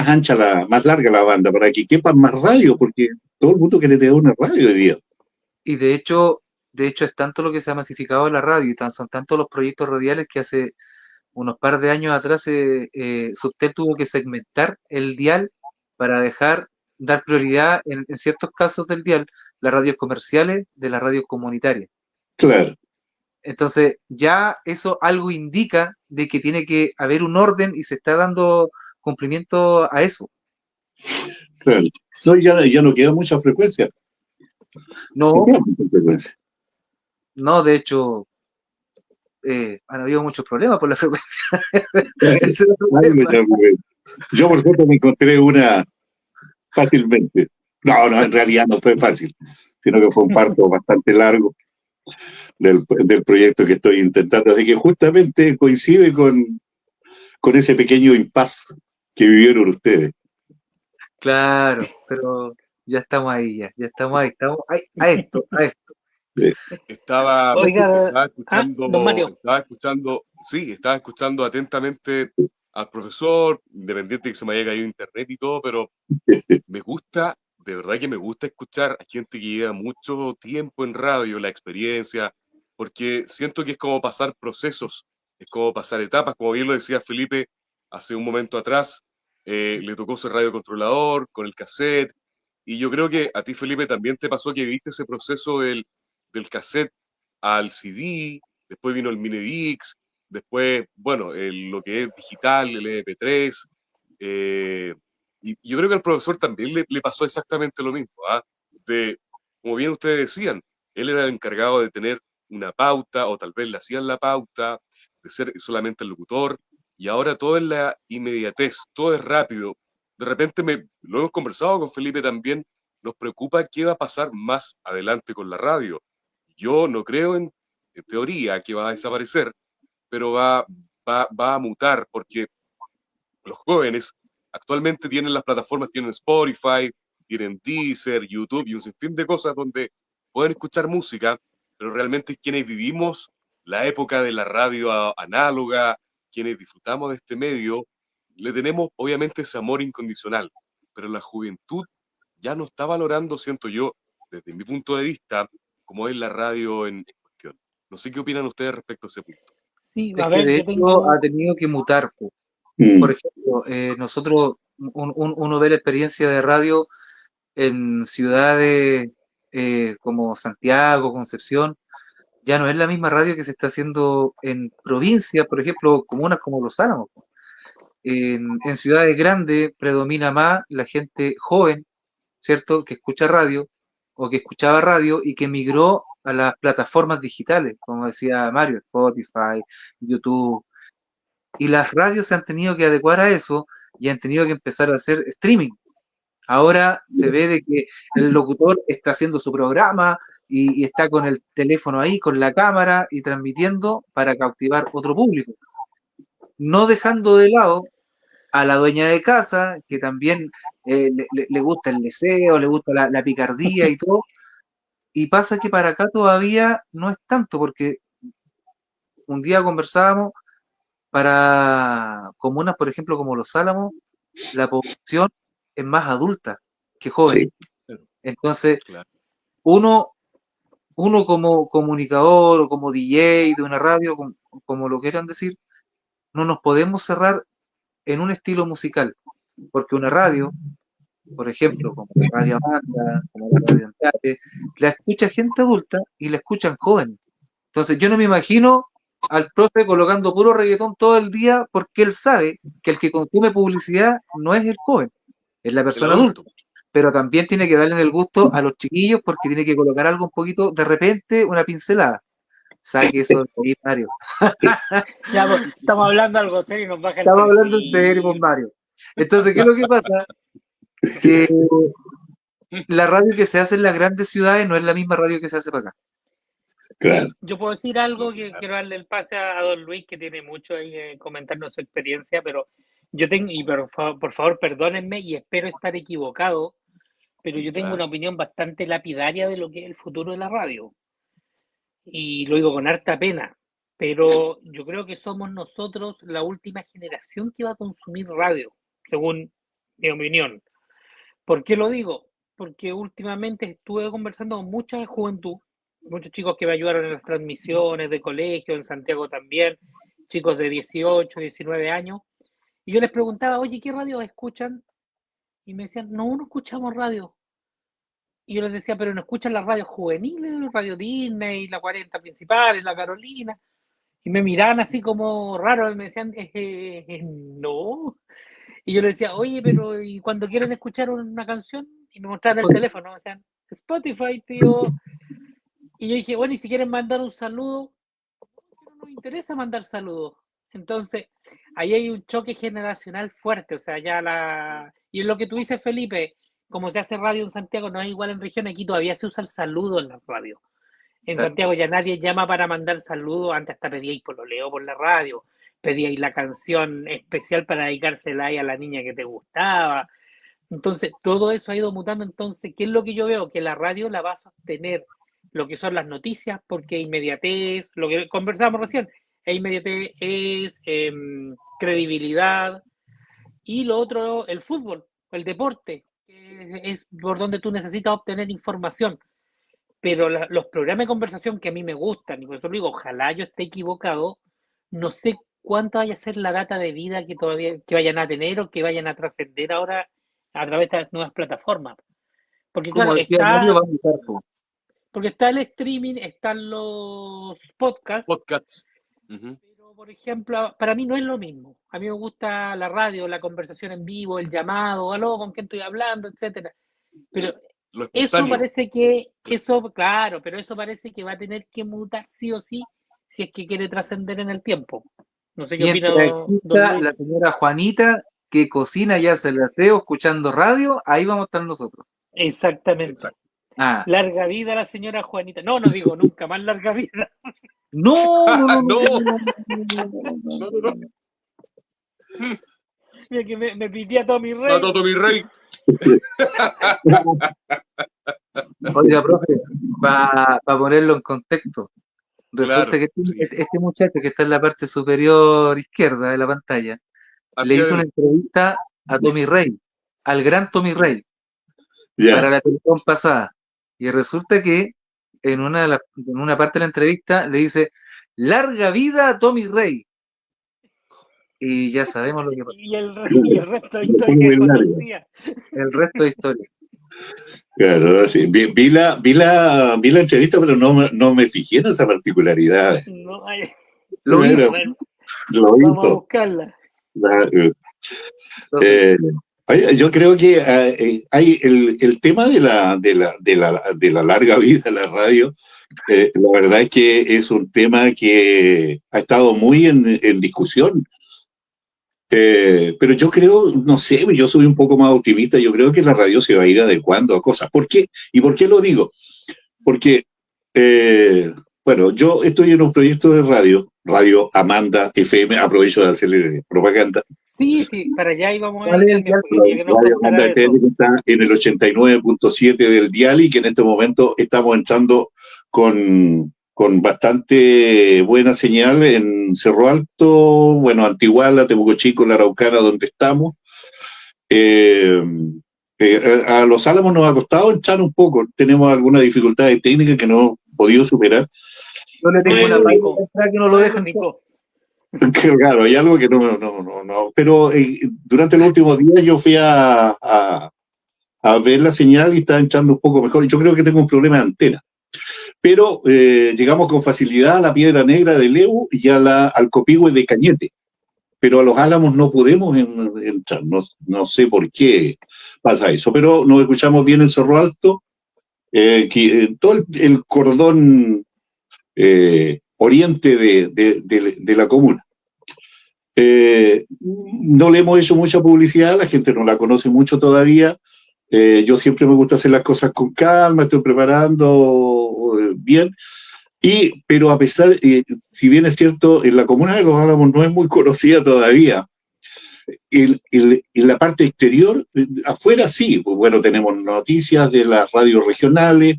ancha, más larga la banda, para que quepan más radios, porque todo el mundo quiere tener una radio hoy día. Y de hecho es tanto lo que se ha masificado la radio y son tantos los proyectos radiales que hace unos par de años atrás Subtel tuvo que segmentar el dial para dar prioridad en ciertos casos del dial las radios comerciales de las radios comunitarias. Claro. Entonces ya eso algo indica de que tiene que haber un orden y se está dando cumplimiento a eso. Claro. No, ya no queda mucha frecuencia. No, de hecho, han habido muchos problemas por la frecuencia. Yo, por ejemplo, me encontré una fácilmente. No, en realidad no fue fácil, sino que fue un parto bastante largo. del proyecto que estoy intentando. Así que justamente coincide con ese pequeño impasse que vivieron ustedes. Claro, pero ya estamos ahí, ya estamos ahí, estamos ahí, a esto. Estaba, Oiga, don Mario. estaba escuchando atentamente al profesor, independiente de que se me haya caído internet y todo, pero me gusta, de verdad que me gusta escuchar a gente que lleva mucho tiempo en radio, la experiencia, porque siento que es como pasar procesos, es como pasar etapas, como bien lo decía Felipe hace un momento atrás, le tocó ser radiocontrolador con el cassette, y yo creo que a ti, Felipe, también te pasó que viste ese proceso del cassette al CD, después vino el Minidix, después, bueno, lo que es digital, el MP3, y yo creo que al profesor también le pasó exactamente lo mismo, ¿ah? Como bien ustedes decían, él era el encargado de tener una pauta, o tal vez le hacían la pauta, de ser solamente el locutor, y ahora todo es la inmediatez, todo es rápido. De repente, lo hemos conversado con Felipe también, nos preocupa qué va a pasar más adelante con la radio. Yo no creo en teoría que va a desaparecer, pero va a mutar, porque los jóvenes actualmente tienen las plataformas, tienen Spotify, tienen Deezer, YouTube y un sinfín de cosas donde pueden escuchar música, pero realmente quienes vivimos la época de la radio análoga, quienes disfrutamos de este medio, le tenemos obviamente ese amor incondicional, pero la juventud ya no está valorando, siento yo, desde mi punto de vista, como es la radio en cuestión. No sé qué opinan ustedes respecto a ese punto. Sí, Es a que ver, de yo hecho ha tengo. tenido que mutar, po. Mm, Por ejemplo, nosotros, uno ve la experiencia de radio en ciudades como Santiago, Concepción, ya no es la misma radio que se está haciendo en provincias, por ejemplo, comunas como Los Álamos. En ciudades grandes predomina más la gente joven, ¿cierto? Que escucha radio o que escuchaba radio y que migró a las plataformas digitales, como decía Mario, Spotify, YouTube. Y las radios se han tenido que adecuar a eso y han tenido que empezar a hacer streaming. Ahora se ve de que el locutor está haciendo su programa y está con el teléfono ahí, con la cámara y transmitiendo para cautivar otro público, no dejando de lado a la dueña de casa, que también le gusta el deseo, le gusta la picardía y todo, y pasa que para acá todavía no es tanto, porque un día conversábamos para comunas, por ejemplo, como Los Álamos, la población es más adulta que joven. sí. Entonces, Claro. uno, uno como comunicador o como DJ de una radio, como lo quieran decir, no nos podemos cerrar en un estilo musical, porque una radio, por ejemplo, como la Radio Banda, como la Radio Antares, la escucha gente adulta y la escuchan jóvenes. Entonces yo no me imagino al profe colocando puro reggaetón todo el día porque él sabe que el que consume publicidad no es el joven, es la El persona adulta. adulto. Pero también tiene que darle el gusto a los chiquillos porque tiene que colocar algo un poquito, de repente, una pincelada. Saque eso de ahí, Mario. Ya, pues, estamos hablando de algo serio y nos baja el Estamos hablando en serio, con perfil. Mario. Entonces, ¿qué es lo que pasa? Que la radio que se hace en las grandes ciudades no es la misma radio que se hace para acá. Claro. Yo puedo decir algo que Claro. quiero darle el pase a don Luis, que tiene mucho ahí comentarnos su experiencia, pero yo tengo, y por favor perdónenme y espero estar equivocado, pero yo tengo Ya. una opinión bastante lapidaria de lo que es el futuro de la radio. Y lo digo con harta pena, pero yo creo que somos nosotros la última generación que va a consumir radio, según mi opinión. ¿Por qué lo digo? Porque últimamente estuve conversando con mucha juventud, muchos chicos que me ayudaron en las transmisiones de colegio, en Santiago también, chicos de 18, 19 años, y yo les preguntaba, oye, ¿qué radio escuchan? Y me decían, no escuchamos radio. Y yo les decía, pero no escuchan las radios juveniles, Radio Disney, la 40 principales, la Carolina. Y me miraban así como raro y me decían, no. Y yo les decía, oye, pero ¿y cuando quieren escuchar una canción? Y me mostraban el teléfono, me decían, Spotify, tío. Y yo dije, bueno, y si quieren mandar un saludo, no nos interesa mandar saludos. Entonces, ahí hay un choque generacional fuerte, o sea, ya la... Y en lo que tú dices, Felipe, como se hace radio en Santiago, no es igual en región, aquí todavía se usa el saludo en la radio. En Santiago ya nadie llama para mandar saludos, antes hasta pedíais pololeo por la radio, pedíais la canción especial para dedicársela a la niña que te gustaba. Entonces, todo eso ha ido mutando. Entonces, ¿qué es lo que yo veo? Que la radio la va a sostener lo que son las noticias, porque inmediatez, lo que conversábamos recién, inmediatez es credibilidad, y lo otro, el fútbol, el deporte, que es por donde tú necesitas obtener información. Pero los programas de conversación que a mí me gustan, y por eso digo, ojalá yo esté equivocado, no sé cuánta vaya a ser la data de vida que todavía que vayan a tener o que vayan a trascender ahora a través de estas nuevas plataformas. Porque Como claro, decía Mario, va a mutar, po. porque está el streaming, están los podcasts, Ujú. pero por ejemplo, para mí no es lo mismo. A mí me gusta la radio, la conversación en vivo, el llamado, aló, con quién estoy hablando, etcétera. Pero Lo eso espontáneo. parece que, eso, claro, pero eso parece que va a tener que mutar sí o sí, si es que quiere trascender en el tiempo. No sé qué opina Mientras don exista Luis. la señora Juanita que cocina y hace el aseo escuchando radio, ahí vamos a estar nosotros. Exactamente. Exacto. Ah, Larga vida a la señora Juanita. No, no digo nunca más larga vida. no, no, no, no, No, no, no, no, no. Mira que me pidía Tommy Rey. No, Toto, mi rey. Oiga, profe, para ponerlo en contexto, resulta Claro, que sí. este muchacho que está en la parte superior izquierda de la pantalla Al le pie hizo una del- entrevista a Tommy Rey, al gran Tommy Rey, Ya. para la televisión pasada. Y resulta que en una parte de la entrevista le dice, larga vida a Tommy Rey. Y ya sabemos lo que pasó. Y el resto de Lo historia pongo que muy largo. conocía. El resto de historia. Claro, sí. Vi la entrevista, pero no me fijé en esa particularidad. No, ay, Lo Bueno, hizo. bueno, lo vamos a hizo. buscarla. Entonces, Oye, yo creo que hay el tema de la larga vida de la radio. La verdad es que es un tema que ha estado muy en discusión. Pero yo creo, no sé, yo soy un poco más optimista. Yo creo que la radio se va a ir adecuando a cosas. ¿Por qué? ¿Y por qué lo digo? Porque, bueno, yo estoy en un proyecto de Radio Amanda FM, aprovecho de hacerle propaganda. Sí, sí, para allá íbamos a ¿cuál ir es el también, dial? porque quería que nos Radio contara Amanda eso. FM que está en el 89.7 del dial y que en este momento estamos entrando con bastante buena señal en Cerro Alto, bueno, Antiguala, Temuco Chico, La Araucana, donde estamos. A Los Álamos nos ha costado entrar un poco, tenemos algunas dificultades técnicas que no hemos podido superar. Yo le No tengo es una el página único, atrás que no lo no es el dejan. único. Claro, hay algo que no. Pero durante los últimos días yo fui a ver la señal y está entrando un poco mejor. Yo creo que tengo un problema de antena. Pero llegamos con facilidad a la Piedra Negra de Leu y al Copihue de Cañete. Pero a Los Álamos no podemos entrar. No sé por qué pasa eso. Pero nos escuchamos bien en Cerro Alto. Todo el cordón oriente de la comuna. No le hemos hecho mucha publicidad, la gente no la conoce mucho todavía. Yo siempre me gusta hacer las cosas con calma, estoy preparando bien. Pero a pesar, si bien es cierto, en la comuna de Los Álamos no es muy conocida todavía. En la parte exterior, afuera sí, pues bueno, tenemos noticias de las radios regionales,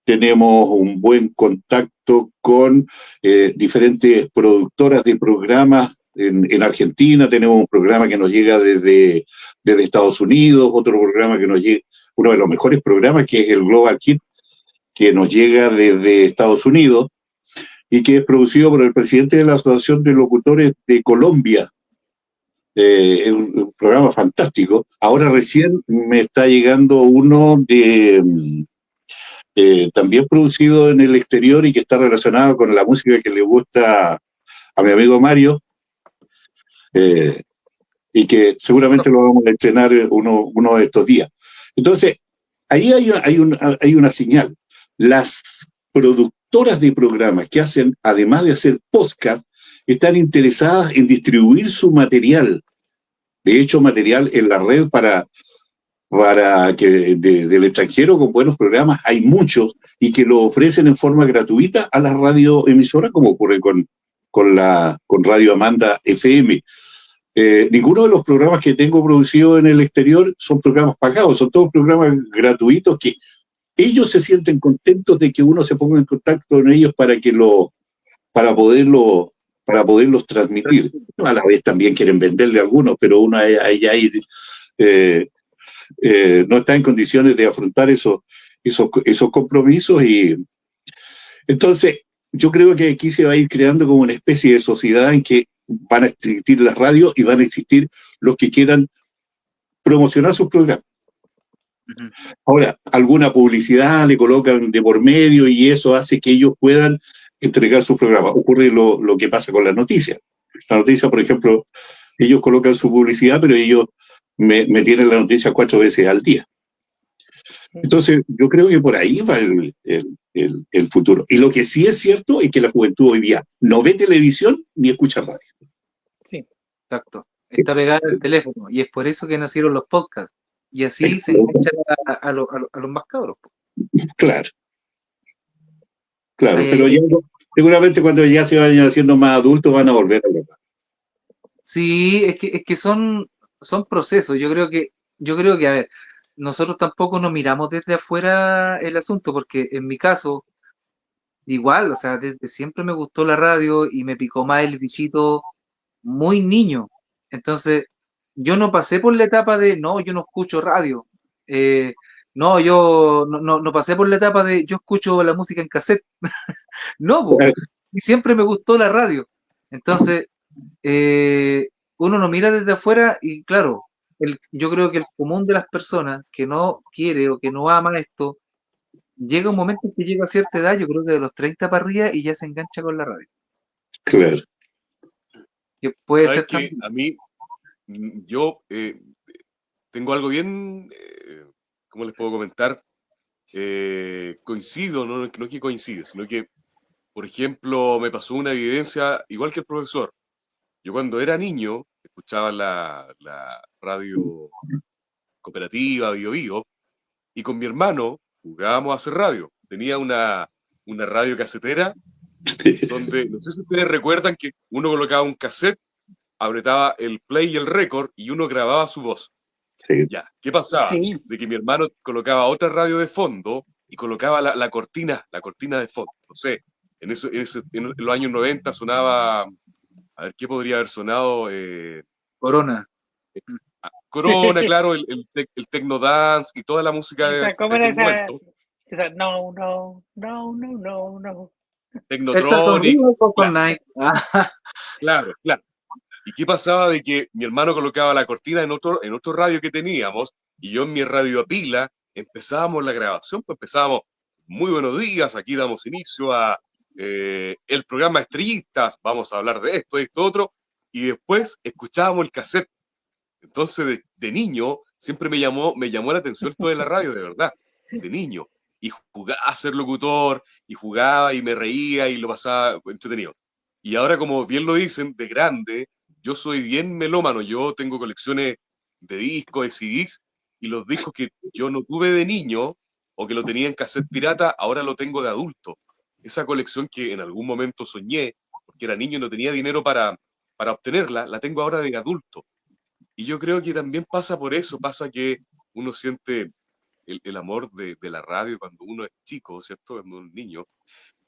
tenemos un buen contacto con diferentes productoras de programas en Argentina, tenemos un programa que nos llega desde Estados Unidos, otro programa que nos llega, uno de los mejores programas que es el Global Kit, que nos llega desde Estados Unidos y que es producido por el presidente de la Asociación de Locutores de Colombia. Es un programa fantástico. Ahora recién me está llegando uno también producido en el exterior y que está relacionado con la música que le gusta a mi amigo Mario, y que seguramente lo vamos a estrenar uno de estos días. Entonces, ahí hay una señal. Las productoras de programas que hacen, además de hacer podcast, están interesadas en distribuir su material. De hecho, material en la red para para que del extranjero con buenos programas, hay muchos y que lo ofrecen en forma gratuita a las radioemisoras, como ocurre con Radio Amanda FM. Ninguno de los programas que tengo producido en el exterior son programas pagados, son todos programas gratuitos que ellos se sienten contentos de que uno se ponga en contacto con ellos para poderlo, para poderlos transmitir. A la vez también quieren venderle a algunos, pero uno ahí no está en condiciones de afrontar esos compromisos y entonces yo creo que aquí se va a ir creando como una especie de sociedad en que van a existir las radios y van a existir los que quieran promocionar sus programas. Ujú. Ahora, alguna publicidad le colocan de por medio y eso hace que ellos puedan entregar sus programas. Ocurre lo que pasa con las noticias. La noticia, por ejemplo, ellos colocan su publicidad, pero ellos me tienen la noticia 4 veces al día. Entonces, yo creo que por ahí va el futuro. Y lo que sí es cierto es que la juventud hoy día no ve televisión ni escucha radio. Sí. Exacto. Está pegada al teléfono y es por eso que nacieron los podcasts. Y así se enganchan a los más cabros. Claro, claro. Ahí, Pero ya, seguramente cuando ya se vayan haciendo más adultos van a volver a grabar. sí, es que son procesos. Yo creo que, a ver, nosotros tampoco nos miramos desde afuera el asunto, porque en mi caso, igual, o sea, desde siempre me gustó la radio y me picó más el bichito muy niño. Entonces, yo no pasé por la etapa de, no, yo no escucho radio. Eh, no, yo no pasé por la etapa de, yo escucho la música en cassette. No, po. Y siempre me gustó la radio. Entonces, eh, uno no mira desde afuera y claro, yo creo que el común de las personas que no quiere o que no ama esto, llega un momento en que llega a cierta edad, yo creo que de los 30 para arriba y ya se engancha con la radio. Claro. Que puede ¿Sabes ser qué? también. A mí, yo tengo algo bien, ¿cómo les puedo comentar? Coincido, no es que coincide, sino que, por ejemplo, me pasó una evidencia igual que el profesor. Yo cuando era niño escuchaba la radio cooperativa Bio Bio y con mi hermano jugábamos a hacer radio. Tenía una radio casetera donde, no sé si ustedes recuerdan que uno colocaba un cassette, apretaba el play y el record y uno grababa su voz. Sí. Ya, ¿qué pasaba? Sí. De que mi hermano colocaba otra radio de fondo y colocaba la cortina de fondo. No sé, en los años 90 sonaba, a ver, ¿qué podría haber sonado? Corona. Corona, claro, el techno dance y toda la música de, ¿Cómo de era aquel momento. esa? No, no, no, no, no, no. Estas son Technotronic, Real Cotton claro, Night. Ah, claro, claro. ¿Y qué pasaba de que mi hermano colocaba la cortina en otro radio que teníamos y yo en mi radio a pila empezábamos la grabación? Pues empezábamos, muy buenos días, aquí damos inicio a el programa Estrellistas, vamos a hablar de esto, otro, y después escuchábamos el cassette. Entonces, de niño, siempre me llamó la atención esto de la radio, de verdad, de niño. Y jugaba a ser locutor, y jugaba y me reía y lo pasaba entretenido. Y ahora, como bien lo dicen, de grande, yo soy bien melómano, yo tengo colecciones de discos, de CDs, y los discos que yo no tuve de niño, o que lo tenía en cassette pirata, ahora lo tengo de adulto. Esa colección que en algún momento soñé, porque era niño y no tenía dinero para obtenerla, la tengo ahora de adulto. Y yo creo que también pasa por eso, pasa que uno siente el amor de la radio cuando uno es chico, ¿cierto? Cuando uno es niño,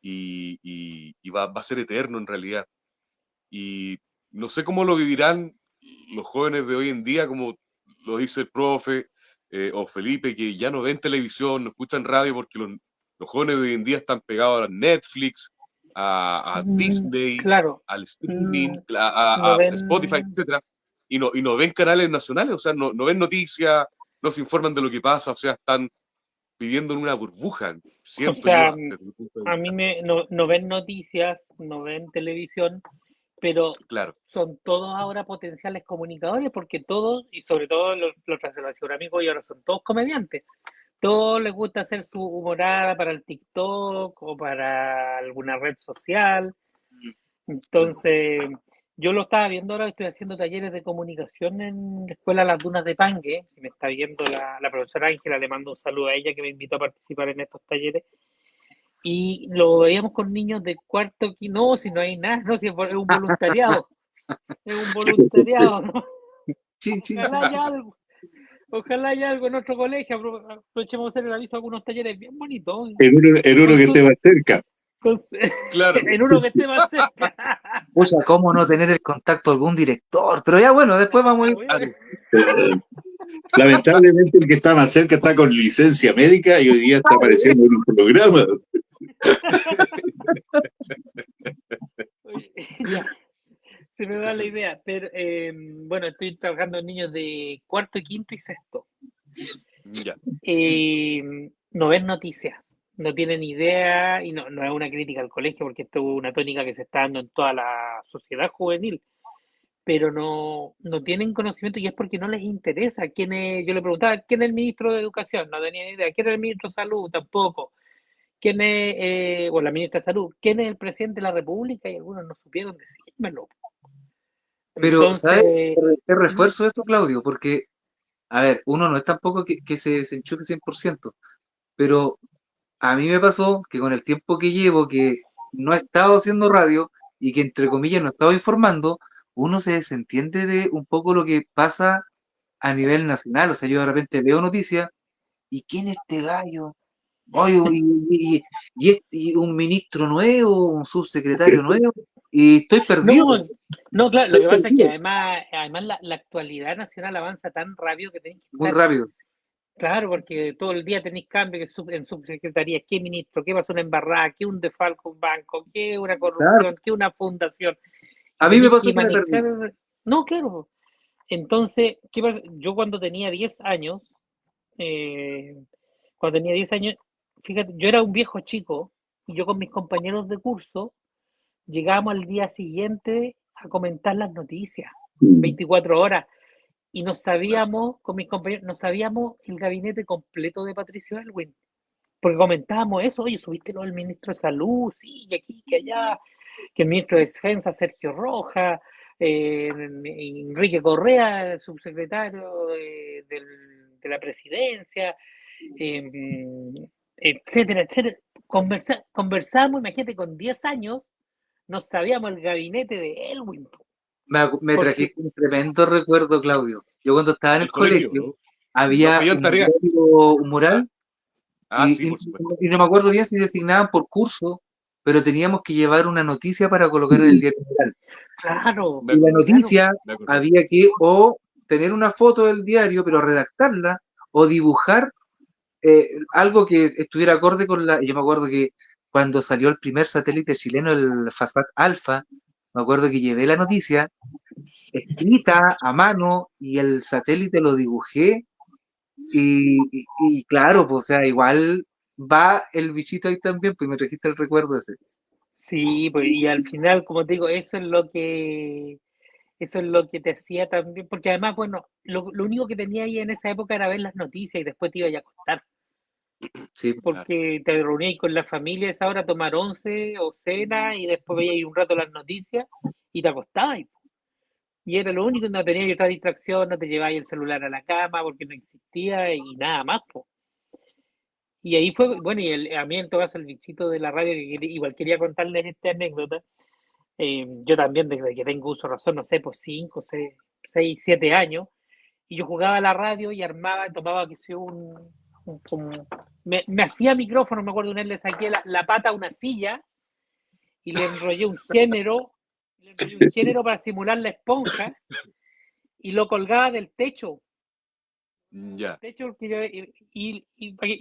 y va a ser eterno en realidad. Y no sé cómo lo vivirán los jóvenes de hoy en día, como lo dice el profe o Felipe, que ya no ven televisión, no escuchan radio porque los jóvenes de hoy en día están pegados a Netflix, a Disney, Claro, al streaming, no, no a Spotify, ven, etcétera, y no ven canales nacionales, o sea, no ven noticias, no se informan de lo que pasa, o sea, están viviendo en una burbuja, o siento sea, yo, desde mi punto de a mí vista. no ven noticias, no ven televisión, pero Claro, son todos ahora potenciales comunicadores porque todos, y sobre todo los transformación amigos, y ahora son todos comediantes. Todos les gusta hacer su humorada para el TikTok o para alguna red social. sí, po, Entonces, Yo lo estaba viendo ahora, estoy haciendo talleres de comunicación en la escuela Las Dunas de Pangue. Si me está viendo la profesora Ángela, le mando un saludo a ella que me invitó a participar en estos talleres. Y lo veíamos con niños de cuarto, no, si no hay nada, no, si es un voluntariado. Es un voluntariado, ¿no? Chin, chin, Ojalá chin, haya chin. algo. Ojalá haya algo en nuestro colegio. Aprovechemos de hacer el aviso a algunos talleres bien bonitos. En uno que esté más cerca. Claro. En uno que esté más cerca. O sea, ¿cómo no tener el contacto de algún director? Pero ya bueno, después vamos a ir. Lamentablemente el que está más cerca está con licencia médica y hoy día está apareciendo en un programa. Oye, ya, se me va la idea. Pero bueno, estoy trabajando en niños de cuarto, quinto y sexto. Ya. No ven noticias, no tienen idea, y no es una crítica al colegio, porque esto es una tónica que se está dando en toda la sociedad juvenil, pero no tienen conocimiento y es porque no les interesa. ¿Quién es? Yo le preguntaba, ¿quién es el ministro de Educación? No tenía ni idea. ¿Quién es el ministro de Salud? Tampoco. ¿Quién es, o la ministra de Salud? ¿Quién es el presidente de la República? Y algunos no supieron decírmelo. Pero, ¿sabes? Entonces, Te refuerzo esto, Claudio, porque, a ver, uno no es tampoco que se desenchufe 100%, pero a mí me pasó que con el tiempo que llevo, que no he estado haciendo radio y que entre comillas no he estado informando, uno se desentiende de un poco lo que pasa a nivel nacional. O sea, yo de repente veo noticias y ¿quién es este gallo? Oye, y un ministro nuevo, un subsecretario nuevo, y estoy perdido, no, claro, lo estoy que pasa es que perdido, además la actualidad nacional avanza tan rápido que tenés que muy estar. rápido. Claro, porque todo el día tenéis cambios en subsecretarías, qué ministro, qué pasó una embarrada, qué un desfalco un banco, qué una Claro, corrupción, qué una fundación, y a mí me tenéis pasó que que me perdí. manejar. No, claro. Entonces, ¿qué pasa? Yo cuando tenía 10 años, eh, fíjate, yo era un viejo chico y yo con mis compañeros de curso llegábamos al día siguiente a comentar las noticias, 24 horas. Y nos sabíamos, con mis compañeros, nos sabíamos el gabinete completo de Patricio Elwin, porque comentábamos eso, oye, subiste lo del ministro de Salud, sí, y aquí, que allá, que el ministro de Defensa, Sergio Roja, Enrique Correa, el subsecretario de la presidencia, eh, etcétera, etcétera. Conversamos, imagínate, con 10 años, nos sabíamos el gabinete de Elwin, Me porque, trajiste un tremendo recuerdo, Claudio. Yo cuando estaba en el El colegio, colegio ¿no? No había pedían un tarea. diario, un mural, Sí, por supuesto. y no me acuerdo bien si designaban por curso, pero teníamos que llevar una noticia para colocar en el diario mural. claro, Y la claro, noticia Me acordé. había que o tener una foto del diario, pero redactarla, o dibujar algo que estuviera acorde con la. Yo me acuerdo que cuando salió el primer satélite chileno, el Fasat Alpha, me acuerdo que llevé la noticia escrita a mano y el satélite lo dibujé y claro, pues, o sea, igual va el bichito ahí también, pues me trajiste el recuerdo ese. sí, pues, y al final, como te digo, eso es lo que te hacía también, porque además, bueno, lo único que tenía ahí en esa época era ver las noticias y después te iba a acostar, Sí, Claro. porque te reunías con la familia a esa hora a tomar once o cena y después veías un rato las noticias y te acostabas. Y era lo único, no tenías otra distracción, no te llevabas el celular a la cama porque no existía y nada más, pues. Y ahí fue, bueno, a mí en todo caso el bichito de la radio, que igual quería contarles esta anécdota. Yo también, desde que tengo uso de razón, no sé, pues 5, 6, 7 años, y yo jugaba a la radio y armaba, tomaba, que sé, me hacía micrófono, me acuerdo una vez le saqué la pata a una silla y le enrollé un género para simular la esponja y lo colgaba del techo. Del Ya. techo y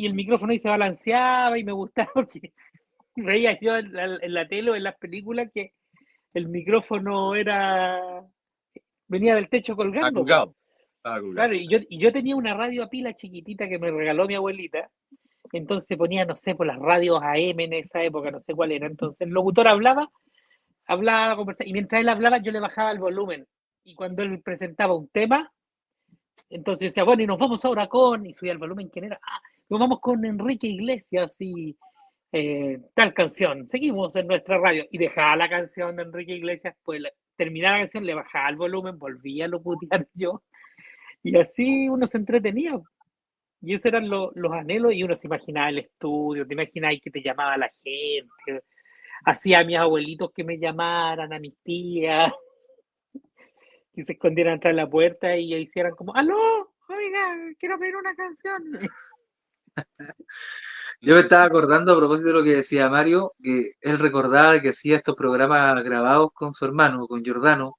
el micrófono ahí se balanceaba y me gustaba porque veía yo en la tele o en las películas que el micrófono venía del techo Estaba colgando, po. colgado. Estaba colgado. Claro, y yo tenía una radio a pila chiquitita que me regaló mi abuelita, entonces ponía, no sé, por las radios AM en esa época, no sé cuál era, entonces el locutor hablaba, conversaba, y mientras él hablaba yo le bajaba el volumen, y cuando él presentaba un tema, entonces yo decía, bueno, y nos vamos ahora y subía el volumen, ¿quién era? Nos vamos con Enrique Iglesias, y tal canción, seguimos en nuestra radio, y dejaba la canción de Enrique Iglesias, pues terminaba la canción, le bajaba el volumen, volvía a locutear yo, y así uno se entretenía. Y esos eran los anhelos, y uno se imaginaba el estudio, te imaginabas que te llamaba la gente, hacía a mis abuelitos que me llamaran, a mis tías, que se escondieran atrás de la puerta y hicieran como, ¡aló! Oiga, quiero pedir una canción. Yo me estaba acordando a propósito de lo que decía Mario, que él recordaba de que hacía estos programas grabados con su hermano, con Giordano,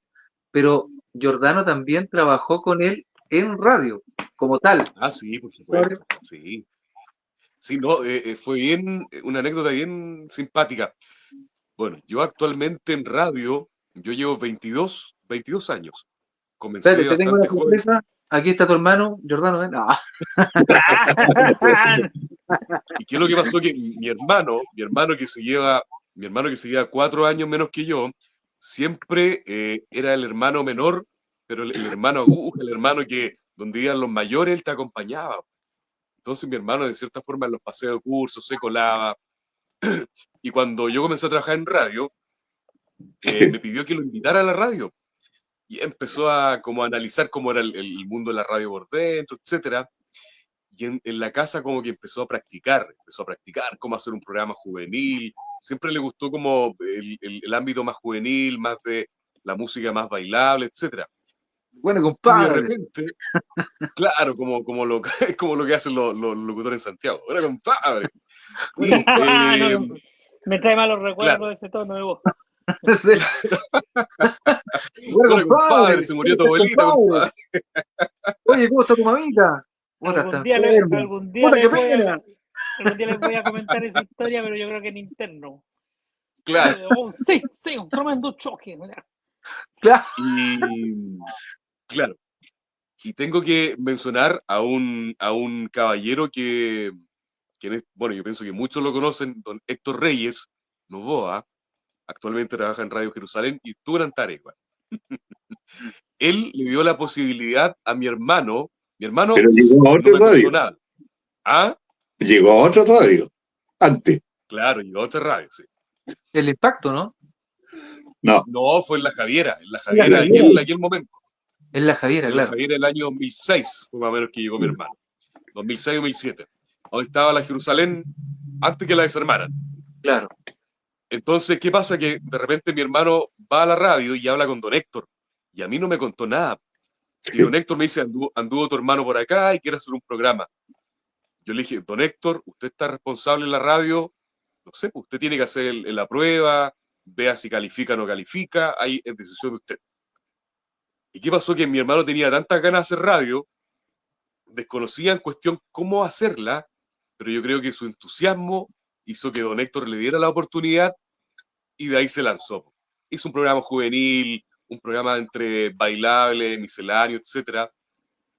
pero Giordano también trabajó con él en radio, como tal. Ah, sí, por supuesto. Sí. Sí, no, fue bien, una anécdota bien simpática. Bueno, yo actualmente en radio, yo llevo 22 años. Espérate, Comencé te tengo una bastante joven. sorpresa. Aquí está tu hermano, Giordano, ¿eh? No. ¿Y qué es lo que pasó? Que mi hermano que se lleva 4 años menos que yo, siempre era el hermano menor, pero el hermano aguja, el hermano que donde iban los mayores, él te acompañaba. Entonces mi hermano, de cierta forma, en los paseos de curso se colaba. Y cuando yo comencé a trabajar en radio, me pidió que lo invitara a la radio. Y empezó a como a analizar cómo era el mundo de la radio por dentro, etcétera. Y en la casa como que empezó a practicar cómo hacer un programa juvenil. Siempre le gustó como el ámbito más juvenil, más de la música más bailable, etcétera. Bueno, Y de compadre. repente, claro, como lo que hacen los locutores en Santiago. Bueno, compadre. Bueno, Y, No, me trae malos recuerdos claro, de ese tono de voz. sí. Bueno, bueno, compadre, compadre. se murió tu ¿Cómo estás, abuelita, compadre? compadre. Oye, ¿cómo está tu mamita? Puta, está enferma. Algún día Puta, qué les voy a, pena. algún día les voy a comentar esa historia, pero yo creo que en interno. Claro. Oh, sí, un tremendo choque. Claro. Y claro. Y tengo que mencionar a un caballero que bueno, yo pienso que muchos lo conocen, don Héctor Reyes Novoa, actualmente trabaja en Radio Jerusalén y estuvo en Antares, igual. Él le dio la posibilidad a mi hermano Pero llegó a no otra me radio. contó nada. ¿Ah? Llegó a otra radio. Antes. Claro, llegó a otra radio, sí. El impacto, ¿no? No. No, fue en La Javiera, Javiera. aquel momento. Es la Javiera, En La claro. Javiera el año 2006, fue más o menos que llegó mi hermano. 2006-2007. Hoy estaba la Jerusalén antes que la desarmaran. Claro. Entonces, ¿qué pasa? Que de repente mi hermano va a la radio y habla con don Héctor. Y a mí no me contó nada. Y don Héctor me dice, anduvo tu hermano por acá y quiere hacer un programa. Yo le dije, don Héctor, usted está responsable en la radio. No sé, pues usted tiene que hacer la prueba, vea si califica o no califica. Ahí es decisión de usted. ¿Y qué pasó? Que mi hermano tenía tantas ganas de hacer radio, desconocía en cuestión cómo hacerla, pero yo creo que su entusiasmo hizo que don Héctor le diera la oportunidad y de ahí se lanzó. Hizo un programa juvenil, un programa entre bailable, misceláneo, etcétera,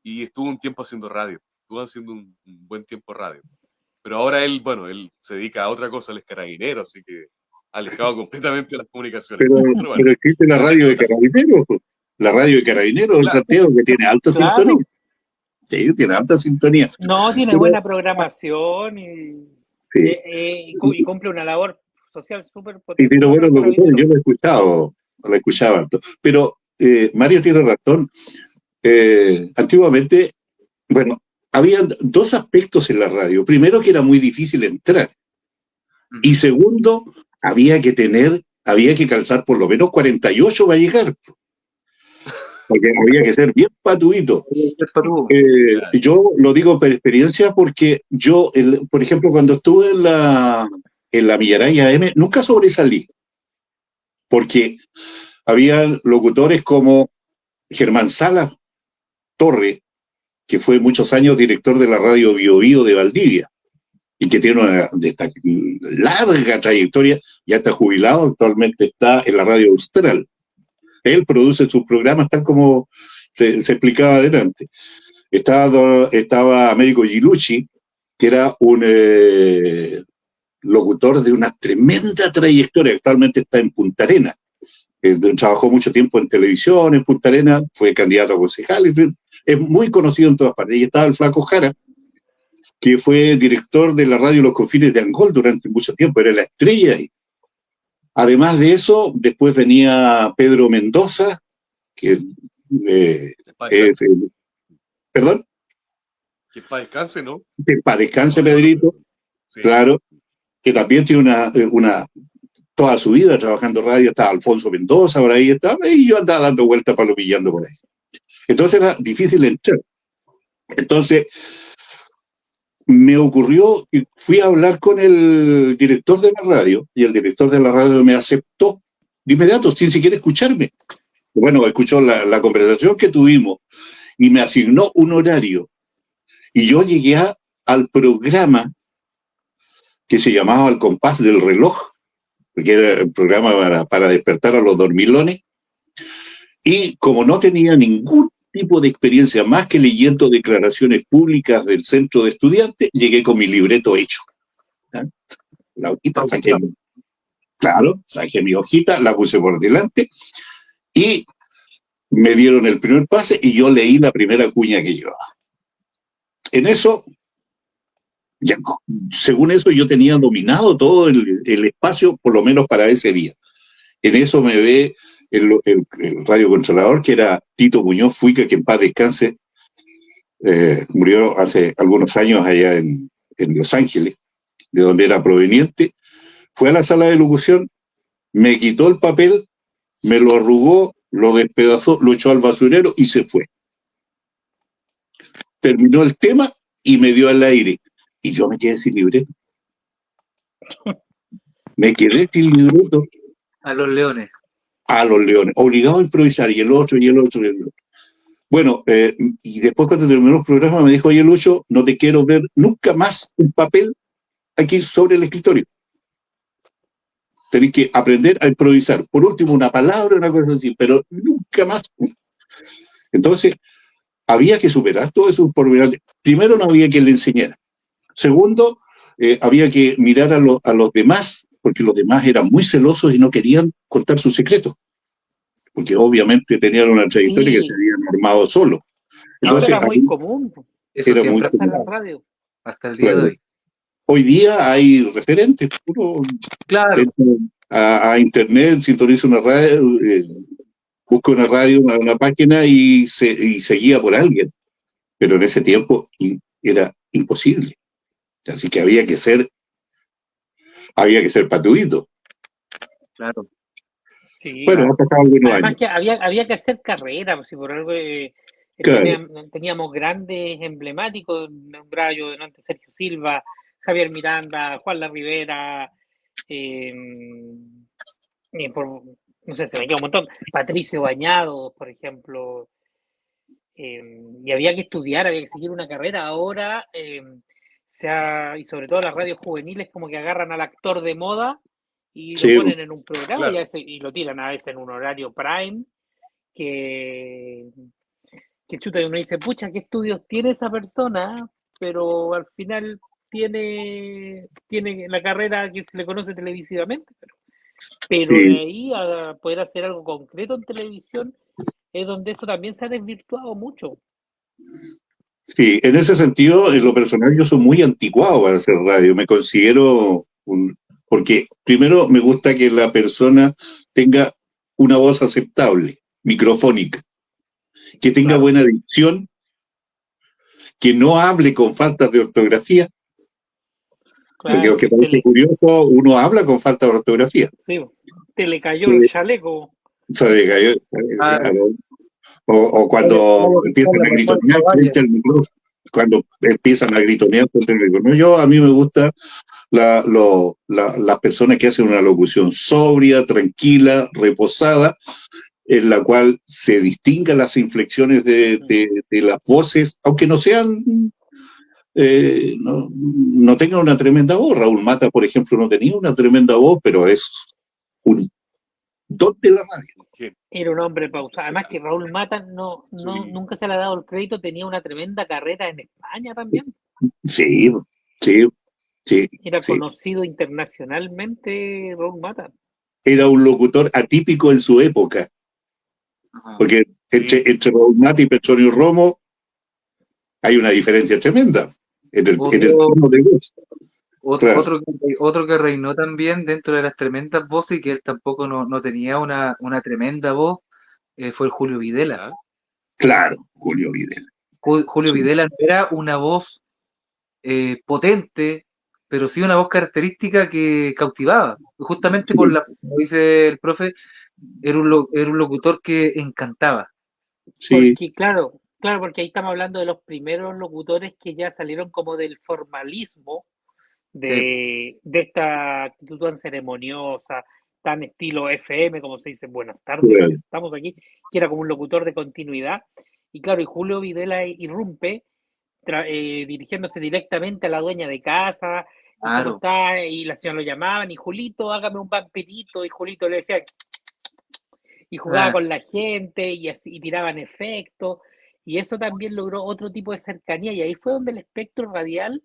y estuvo un tiempo haciendo radio. Estuvo haciendo un buen tiempo radio. Pero ahora él, bueno, él se dedica a otra cosa, él es carabinero, así que alejado completamente de las comunicaciones. Bueno, Pero existe la radio de Carabineros, la radio de Carabineros en claro. Santiago, que tiene alta Claro. sintonía. Sí, tiene alta sintonía. No, tiene buena programación y cumple una labor social súper Sí, potente. pero bueno, yo lo he escuchado harto. Pero Mario tiene razón. Antiguamente, bueno, había dos aspectos en la radio. Primero, que era muy difícil entrar. Y segundo, había que calzar por lo menos 48 para llegar. Porque había que ser bien patuito. Yo lo digo por experiencia porque yo, por ejemplo, cuando estuve en la Villaraya AM, nunca sobresalí. Porque había locutores como Germán Sala Torre, que fue muchos años director de la radio Bio Bio de Valdivia, y que tiene una larga trayectoria, ya está jubilado, actualmente está en la radio Austral. Él produce sus programas tal como se explicaba adelante. Estaba Américo Gilucci, que era un locutor de una tremenda trayectoria, actualmente está en Punta Arenas. Trabajó mucho tiempo en televisión en Punta Arenas, fue candidato a concejal, es muy conocido en todas partes. Y estaba el Flaco Jara, que fue director de la radio Los Confines de Angol durante mucho tiempo, era la estrella ahí. Además de eso, después venía Pedro Mendoza, que perdón. Que para descanse, ¿no? Que para descanse, Pedrito, sí. Claro, que también tiene toda su vida trabajando radio, estaba Alfonso Mendoza, por ahí estaba, y yo andaba dando vueltas palomillando por ahí. Entonces era difícil entrar. Entonces, me ocurrió y fui a hablar con el director de la radio, y el director de la radio me aceptó de inmediato, sin siquiera escucharme. Bueno, escuchó la conversación que tuvimos y me asignó un horario. Y yo llegué al programa que se llamaba Al compás del reloj, porque era el programa para despertar a los dormilones. Y como no tenía ningún tipo de experiencia más que leyendo declaraciones públicas del centro de estudiantes, llegué con mi libreto hecho. La hojita saqué, claro, saqué mi hojita, la puse por delante y me dieron el primer pase y yo leí la primera cuña que llevaba. En eso, ya, según eso, yo tenía dominado todo el espacio, por lo menos para ese día. En eso me ve el radiocontrolador, que era Tito Muñoz Fuica, que en paz descanse, murió hace algunos años allá en Los Ángeles, de donde era proveniente. Fue a la sala de locución, me quitó el papel, me lo arrugó, lo despedazó, lo echó al basurero y se fue. Terminó el tema y me dio al aire. Y yo me quedé sin libreto. Me quedé sin libreto. A los leones. A los leones. Obligado a improvisar. Y el otro, y el otro, y el otro. Bueno, y después cuando terminó el programa me dijo, oye Lucho, no te quiero ver nunca más un papel aquí sobre el escritorio. Tenés que aprender a improvisar. Por último, una palabra, una cosa así, pero nunca más. Entonces, había que superar todo eso por delante. Primero, no había quien le enseñara. Segundo, había que mirar a los demás, porque los demás eran muy celosos y no querían contar sus secretos. Porque obviamente tenían una trayectoria que se habían armado solos. Entonces, era muy común. Eso era siempre muy en la radio. Hasta el día de hoy. Hoy día hay referentes, puro. Claro. A internet, sintoniza una radio, busca una radio, una página y se guía por alguien. Pero en ese tiempo era imposible. Así que había que ser patuito. Claro. Sí, bueno, claro. ha pasado algunos Además años. que había que hacer carrera, pues, si por algo Claro. teníamos grandes emblemáticos, nombraba yo delante Sergio Silva, Javier Miranda, Juan La Rivera, no sé, se me queda un montón, Patricio Bañados, por ejemplo, y había que estudiar, había que seguir una carrera. Ahora, y sobre todo las radios juveniles, como que agarran al actor de moda y Sí. lo ponen en un programa, Claro. y lo tiran a veces en un horario prime, que chuta, y uno dice, pucha, ¿qué estudios tiene esa persona? Pero al final tiene la carrera que se le conoce televisivamente, pero Sí. de ahí a poder hacer algo concreto en televisión es donde eso también se ha desvirtuado mucho. Sí, en ese sentido, en lo personal, yo soy muy anticuado para hacer radio. Me considero porque primero me gusta que la persona tenga una voz aceptable, microfónica, que tenga Claro. buena dicción, que no hable con faltas de ortografía. Porque Claro, aunque parece curioso, uno habla con falta de ortografía. sí, te le cayó el chaleco. Claro. O cuando empiezan a gritonear frente al micrófono. Cuando empiezan a gritonear frente al micrófono. A mí me gusta las personas que hacen una locución sobria, tranquila, reposada, en la cual se distingan las inflexiones de las voces, aunque no sean, no tengan una tremenda voz. Raúl Mata, por ejemplo, no tenía una tremenda voz, pero es un don de la radio. Era un hombre pausado. Además que Raúl Mata nunca se le ha dado el crédito, tenía una tremenda carrera en España también. Sí. Era conocido internacionalmente Raúl Mata. Era un locutor atípico en su época. Porque entre Raúl Mata y Petronio Romo hay una diferencia tremenda. en el Otro, tono de voz. Claro. otro que reinó también dentro de las tremendas voces y que él tampoco no tenía una tremenda voz, fue el Julio Videla. ¿Ya? Claro, Julio Videla. Julio Sí. Videla no era una voz potente, pero sí una voz característica que cautivaba. Justamente por como dice el profe, era un locutor que encantaba. Sí, Porque, claro, porque ahí estamos hablando de los primeros locutores que ya salieron como del formalismo, Sí, de esta actitud tan ceremoniosa, tan estilo FM, como se dice, buenas tardes, claro. estamos aquí, que era como un locutor de continuidad. Y claro, y Julio Videla irrumpe dirigiéndose directamente a la dueña de casa, y cómo claro. está, y la señora lo llamaban, y Julito, hágame un vampirito, y Julito le decía, y jugaba con la gente, y tiraban efectos, y eso también logró otro tipo de cercanía, y ahí fue donde el espectro radial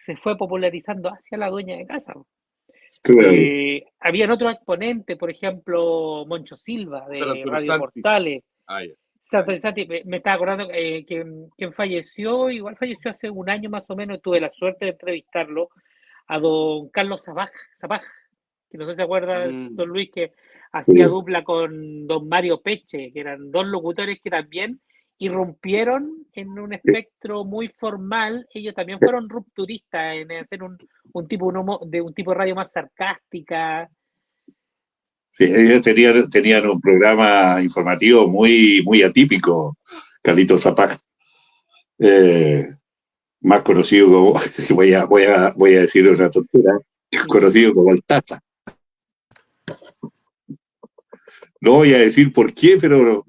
se fue popularizando hacia la dueña de casa. Claro. Habían otros exponentes, por ejemplo, Moncho Silva Ese era de Antonio Radio Santis. Portales. Ah, ya. Santi, me estaba acordando que falleció, igual falleció hace un año más o menos, tuve la suerte de entrevistarlo, a don Carlos Zapaj, que no sé si se acuerda, Mm, don Luis, que hacía Sí. dupla con don Mario Peche, que eran dos locutores que también irrumpieron en un espectro muy formal. Ellos también fueron rupturistas en hacer un tipo de un tipo de radio más sarcástica. Sí, ellos tenían un programa informativo muy, muy atípico, Carlitos Zapag, más conocido como, voy a decir una tontería, conocido como el Taza. No voy a decir por qué, pero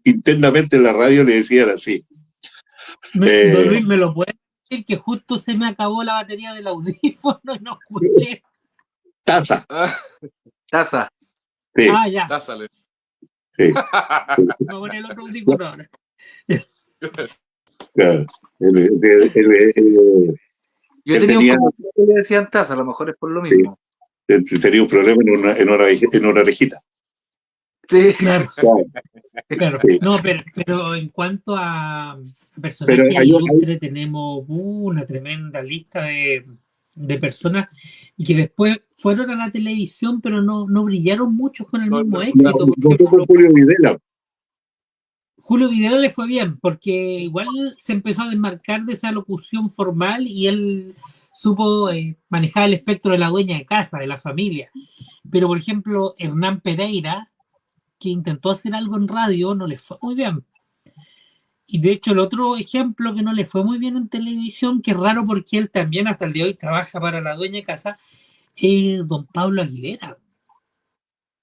internamente en la radio le decían así. Don Luis, ¿me lo puede decir? Que justo se me acabó la batería del audífono y no escuché. Taza. Taza. Sí, Ya. Tásale. sí. Voy a poner el otro audífono ahora. Claro. Yo Él tenía un tenía, compañero que le decían taza, a lo mejor es por lo mismo. tenía un problema en una orejita. Sí. Claro, Claro, claro. sí. No, pero en cuanto a Pero personajes ilustres, tenemos una tremenda lista de personas y que después fueron a la televisión, pero no brillaron mucho con el No, mismo no, éxito. Por no fue ejemplo, Julio Videla. Julio Videla le fue bien, porque igual se empezó a desmarcar de esa locución formal y él supo manejar el espectro de la dueña de casa, de la familia. Pero, por ejemplo, Hernán Pereira, que intentó hacer algo en radio, no le fue muy bien. Y de hecho, el otro ejemplo que no le fue muy bien en televisión, que es raro porque él también hasta el día de hoy trabaja para la dueña de casa, es don Pablo Aguilera.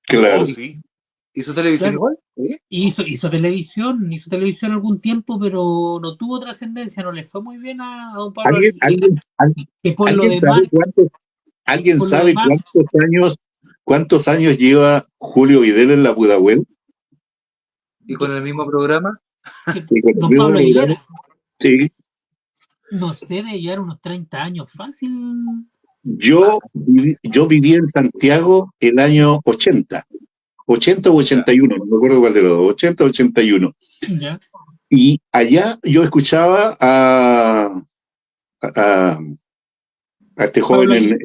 Claro. Oh, sí. ¿Hizo televisión Claro. igual? ¿Sí? Hizo televisión algún tiempo, pero no tuvo trascendencia, no le fue muy bien a don Pablo Aguilera. Que por lo demás, ¿Alguien sabe cuántos años lleva Julio Videla en la Pudahuel? ¿Y con el mismo programa? Sí, con el don mismo Pablo programa. Aguilera, Sí. no sé, de llevar unos 30 años fácil. Yo viví en Santiago el año 80 o 81, no me acuerdo cuál de los dos, 80 o 81. Ya. Y allá yo escuchaba a este joven,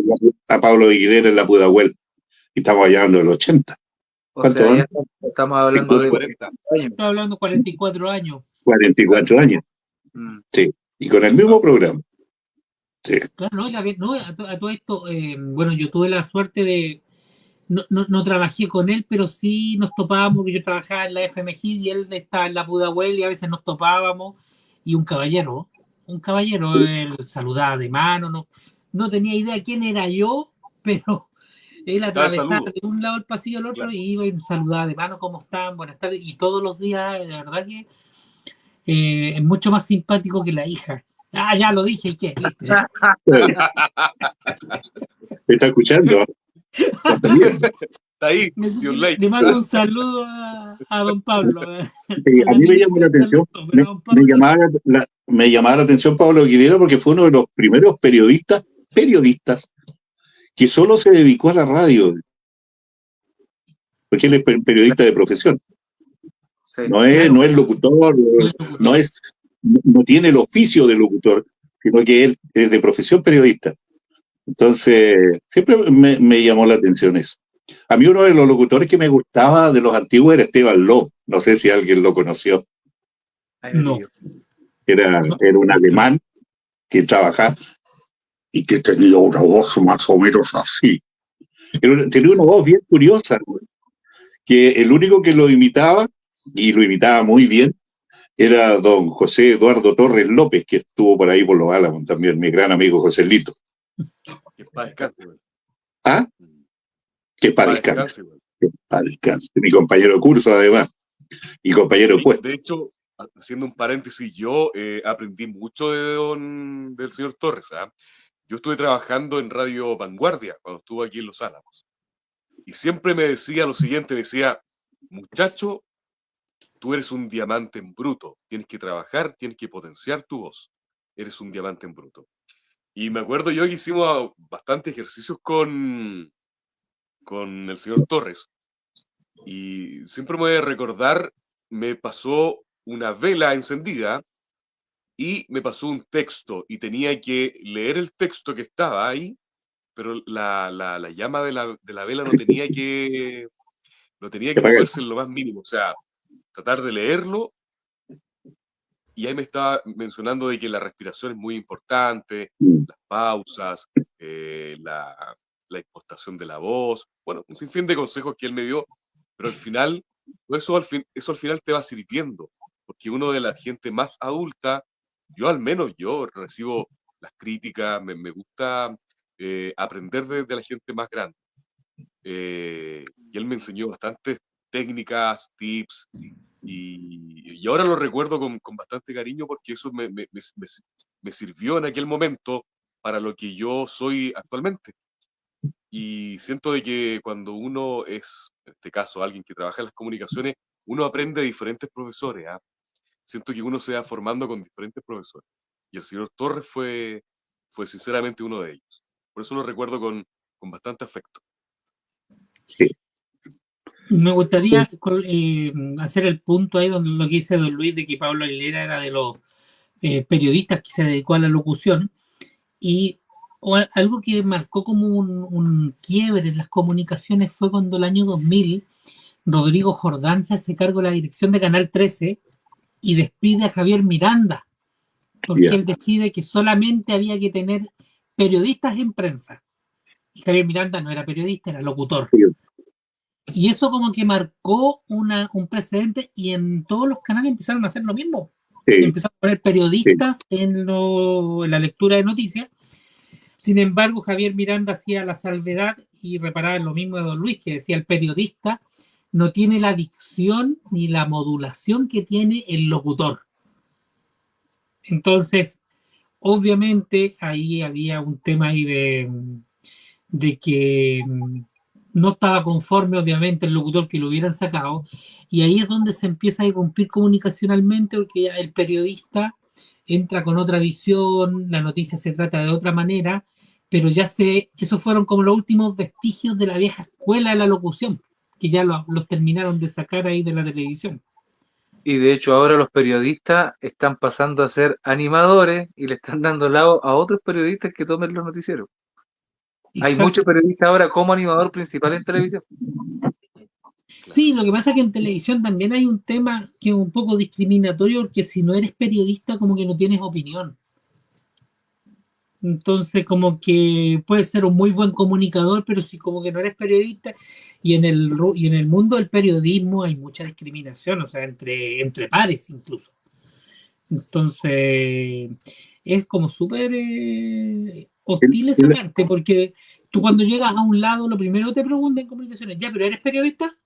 a Pablo Aguilera en la Pudahuel. Y estamos allá en el 80. O sea, ya estamos hablando Más de de 40 años. Estaba hablando 44 años. 44 años. Sí. Y con el mismo programa. Sí. Claro, a todo esto, bueno, yo tuve la suerte de, no trabajé con él, pero sí nos topábamos, porque yo trabajaba en la FMG y él estaba en la Pudahuel y a veces nos topábamos, y un caballero, él saludaba de mano, no tenía idea quién era yo, pero él atravesaba de un lado el pasillo al otro, claro, y iba y saludaba de mano, ¿cómo están? Buenas tardes, y todos los días, la verdad que es mucho más simpático que la hija. Ya lo dije, ¿y qué? Listo. ¿Me está escuchando? Está ahí, le mando un saludo a don Pablo. Sí, a mí me llamó la atención, me llamaba la atención Pablo Aguilera porque fue uno de los primeros periodistas que solo se dedicó a la radio, porque él es periodista de profesión. Sí. No es locutor, no tiene el oficio de locutor, sino que él es de profesión periodista. Entonces, siempre me llamó la atención eso. A mí uno de los locutores que me gustaba de los antiguos era Esteban Love. No sé si alguien lo conoció. No. Era un alemán que trabajaba y que tenía una voz más o menos así. Tenía una voz bien curiosa, ¿no? Que el único que lo imitaba, y lo imitaba muy bien, era don José Eduardo Torres López, que estuvo por ahí por los Álamos también, mi gran amigo Joselito. Que paz descanse, güey. ¿Ah? Que Paz paz descanse. descanse, güey. Que paz descanse. Mi compañero de curso, además, y compañero de puesto. De hecho, haciendo un paréntesis, yo aprendí mucho del señor Torres. ¿Ah? Yo estuve trabajando en Radio Vanguardia cuando estuve aquí en Los Álamos. Y siempre me decía lo siguiente, me decía, muchacho, tú eres un diamante en bruto. Tienes que trabajar, tienes que potenciar tu voz. Eres un diamante en bruto. Y me acuerdo yo que hicimos bastantes ejercicios con el señor Torres. Y siempre me voy a recordar, me pasó una vela encendida y me pasó un texto y tenía que leer el texto que estaba ahí, pero la llama de la vela no tenía que moverse en lo más mínimo. O sea, tratar de leerlo. Y ahí me estaba mencionando de que la respiración es muy importante, las pausas, la impostación de la voz, bueno, un sinfín de consejos que él me dio, pero al final, eso al final te va sirviendo, porque uno de la gente más adulta, al menos yo recibo las críticas, me gusta aprender de la gente más grande. Y él me enseñó bastantes técnicas, tips, y ahora lo recuerdo con bastante cariño porque eso me sirvió en aquel momento para lo que yo soy actualmente. Y siento de que cuando uno es, en este caso, alguien que trabaja en las comunicaciones, uno aprende de diferentes profesores. ¿Ah? Siento que uno se va formando con diferentes profesores. Y el señor Torres fue sinceramente uno de ellos. Por eso lo recuerdo con bastante afecto. Sí. Me gustaría hacer el punto ahí donde lo que dice don Luis de que Pablo Aguilera era de los periodistas que se dedicó a la locución, y algo que marcó como un quiebre en las comunicaciones fue cuando el año 2000 Rodrigo Jordán se hace cargo de la dirección de Canal 13 y despide a Javier Miranda porque él decide que solamente había que tener periodistas en prensa, y Javier Miranda no era periodista, era locutor. Y eso como que marcó un precedente, y en todos los canales empezaron a hacer lo mismo. Empezaron a poner periodistas en la lectura de noticias. Sin embargo, Javier Miranda hacía la salvedad y reparaba en lo mismo de don Luis, que decía: el periodista no tiene la dicción ni la modulación que tiene el locutor. Entonces, obviamente, ahí había un tema ahí de que no estaba conforme, obviamente, el locutor que lo hubieran sacado, y ahí es donde se empieza a irrumpir comunicacionalmente, porque el periodista entra con otra visión, la noticia se trata de otra manera, pero esos fueron como los últimos vestigios de la vieja escuela de la locución, que ya los terminaron de sacar ahí de la televisión. Y de hecho ahora los periodistas están pasando a ser animadores y le están dando lado a otros periodistas que tomen los noticieros. Exacto. Hay muchos periodistas ahora como animador principal en televisión. Sí, lo que pasa es que en televisión también hay un tema que es un poco discriminatorio, porque si no eres periodista como que no tienes opinión. Entonces como que puedes ser un muy buen comunicador, pero si como que no eres periodista, y en el mundo del periodismo hay mucha discriminación, o sea, entre pares incluso. Entonces es como súper hostil esa parte, porque tú cuando llegas a un lado lo primero que te preguntan en comunicaciones: ya, pero ¿eres periodista?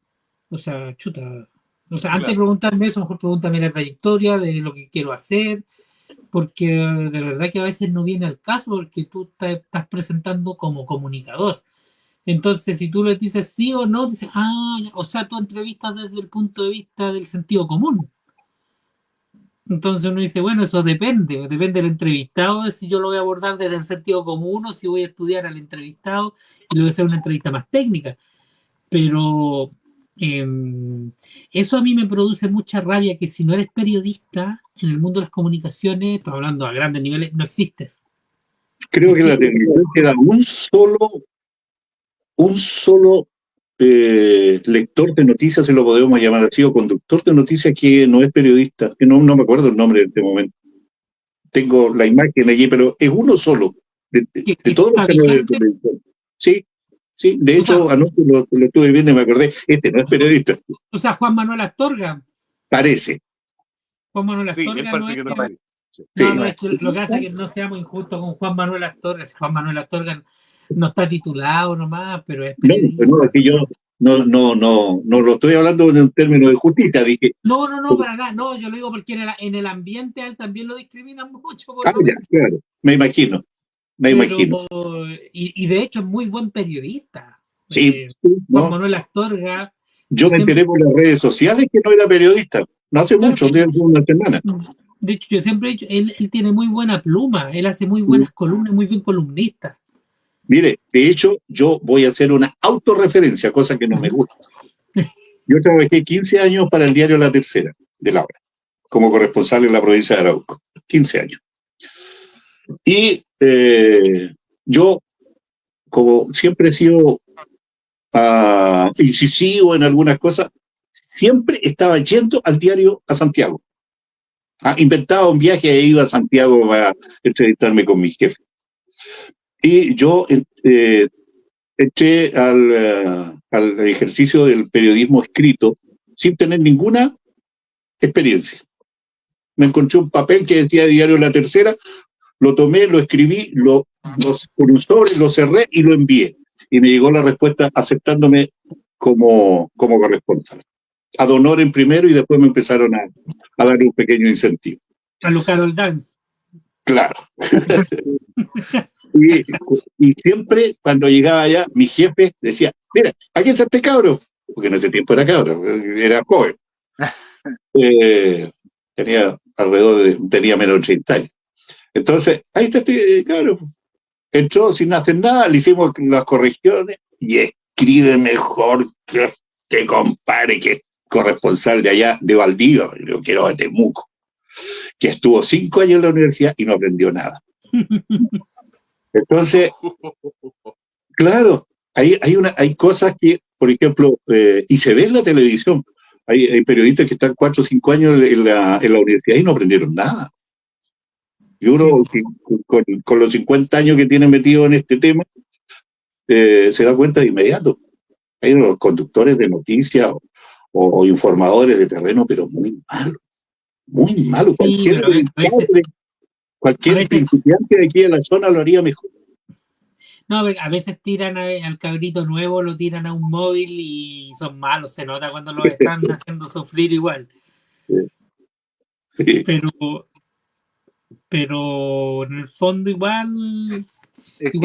O sea, chuta. O sea, antes de preguntarme eso, mejor pregúntame la trayectoria de lo que quiero hacer, porque de verdad que a veces no viene al caso, porque tú estás presentando como comunicador. Entonces, si tú le dices sí o no, dices, o sea, tú entrevistas desde el punto de vista del sentido común. Entonces uno dice, bueno, eso depende del entrevistado, de si yo lo voy a abordar desde el sentido común o si voy a estudiar al entrevistado y le voy a hacer una entrevista más técnica. Pero Eso a mí me produce mucha rabia, que si no eres periodista en el mundo de las comunicaciones, estoy hablando a grandes niveles, no existes. Creo que la televisión queda un solo lector de noticias, se lo podemos llamar así, o conductor de noticias que no es periodista, que no me acuerdo el nombre en este momento. Tengo la imagen allí, pero es uno solo, de todos los canales de televisión. Sí, sí, de hecho, anoche lo estuve viendo y me acordé, este no es periodista. O sea, Juan Manuel Astorga. Parece. Juan Manuel Astorga sí, él parece que no es. Lo que hace es que no seamos injustos con Juan Manuel Astorga. Si Juan Manuel Astorga no está titulado nomás, pero es periodista. No, es que yo no lo estoy hablando en términos de justicia, dije. No, para nada, no, yo lo digo porque en el ambiente a él también lo discriminan mucho. Ya, claro, me imagino. Y de hecho es muy buen periodista. Sí, Juan Manuel Astorga. Yo me enteré por las redes sociales que no era periodista, no hace mucho, de una semana. De hecho, yo siempre he dicho, él tiene muy buena pluma, él hace muy buenas columnas, muy bien columnista. Mire, de hecho, yo voy a hacer una autorreferencia, cosa que no me gusta. Yo trabajé 15 años para el diario La Tercera, de Laura, como corresponsal en la provincia de Arauco. 15 años. Y yo, como siempre he sido incisivo en algunas cosas, siempre estaba yendo al diario a Santiago. Inventaba un viaje e iba a Santiago para entrevistarme con mi jefe. Y yo eché al ejercicio del periodismo escrito sin tener ninguna experiencia. Me encontré un papel que decía Diario La Tercera, lo tomé, lo escribí, con un sobre, lo cerré y lo envié. Y me llegó la respuesta aceptándome como corresponsal. Ad honorem primero y después me empezaron a dar un pequeño incentivo. A lo Carol Dance. Claro. Y siempre cuando llegaba allá, mi jefe decía, mira, aquí está este cabro, porque en ese tiempo era cabro, era joven. Tenía menos de 30 años. Entonces, ahí está este cabro. Entró sin hacer nada, le hicimos las correcciones y escribe mejor que este compadre que es corresponsal de allá, de Valdivia, yo quiero de Temuco, que estuvo 5 años en la universidad y no aprendió nada. Entonces, claro, hay cosas que, por ejemplo, y se ve en la televisión, hay periodistas que están 4 o 5 años en la universidad y no aprendieron nada. Y uno, con los 50 años que tiene metido en este tema, se da cuenta de inmediato. Hay unos conductores de noticias o informadores de terreno, pero muy malos. Muy malos. Cualquier principiante de aquí de la zona lo haría mejor. No, a veces tiran al cabrito nuevo, lo tiran a un móvil y son malos, se nota cuando lo están haciendo sufrir igual. Sí. Pero en el fondo igual... Es que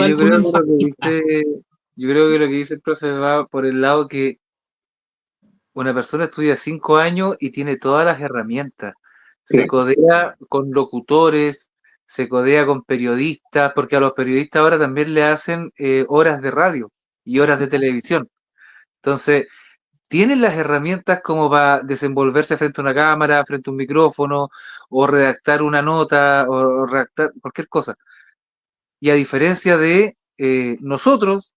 yo creo que lo que dice el profe va por el lado que una persona estudia 5 años y tiene todas las herramientas. Se codea con locutores, se codea con periodistas, porque a los periodistas ahora también le hacen horas de radio y horas de televisión. Entonces, tienen las herramientas como para desenvolverse frente a una cámara, frente a un micrófono, o redactar una nota, o redactar cualquier cosa. Y a diferencia de nosotros,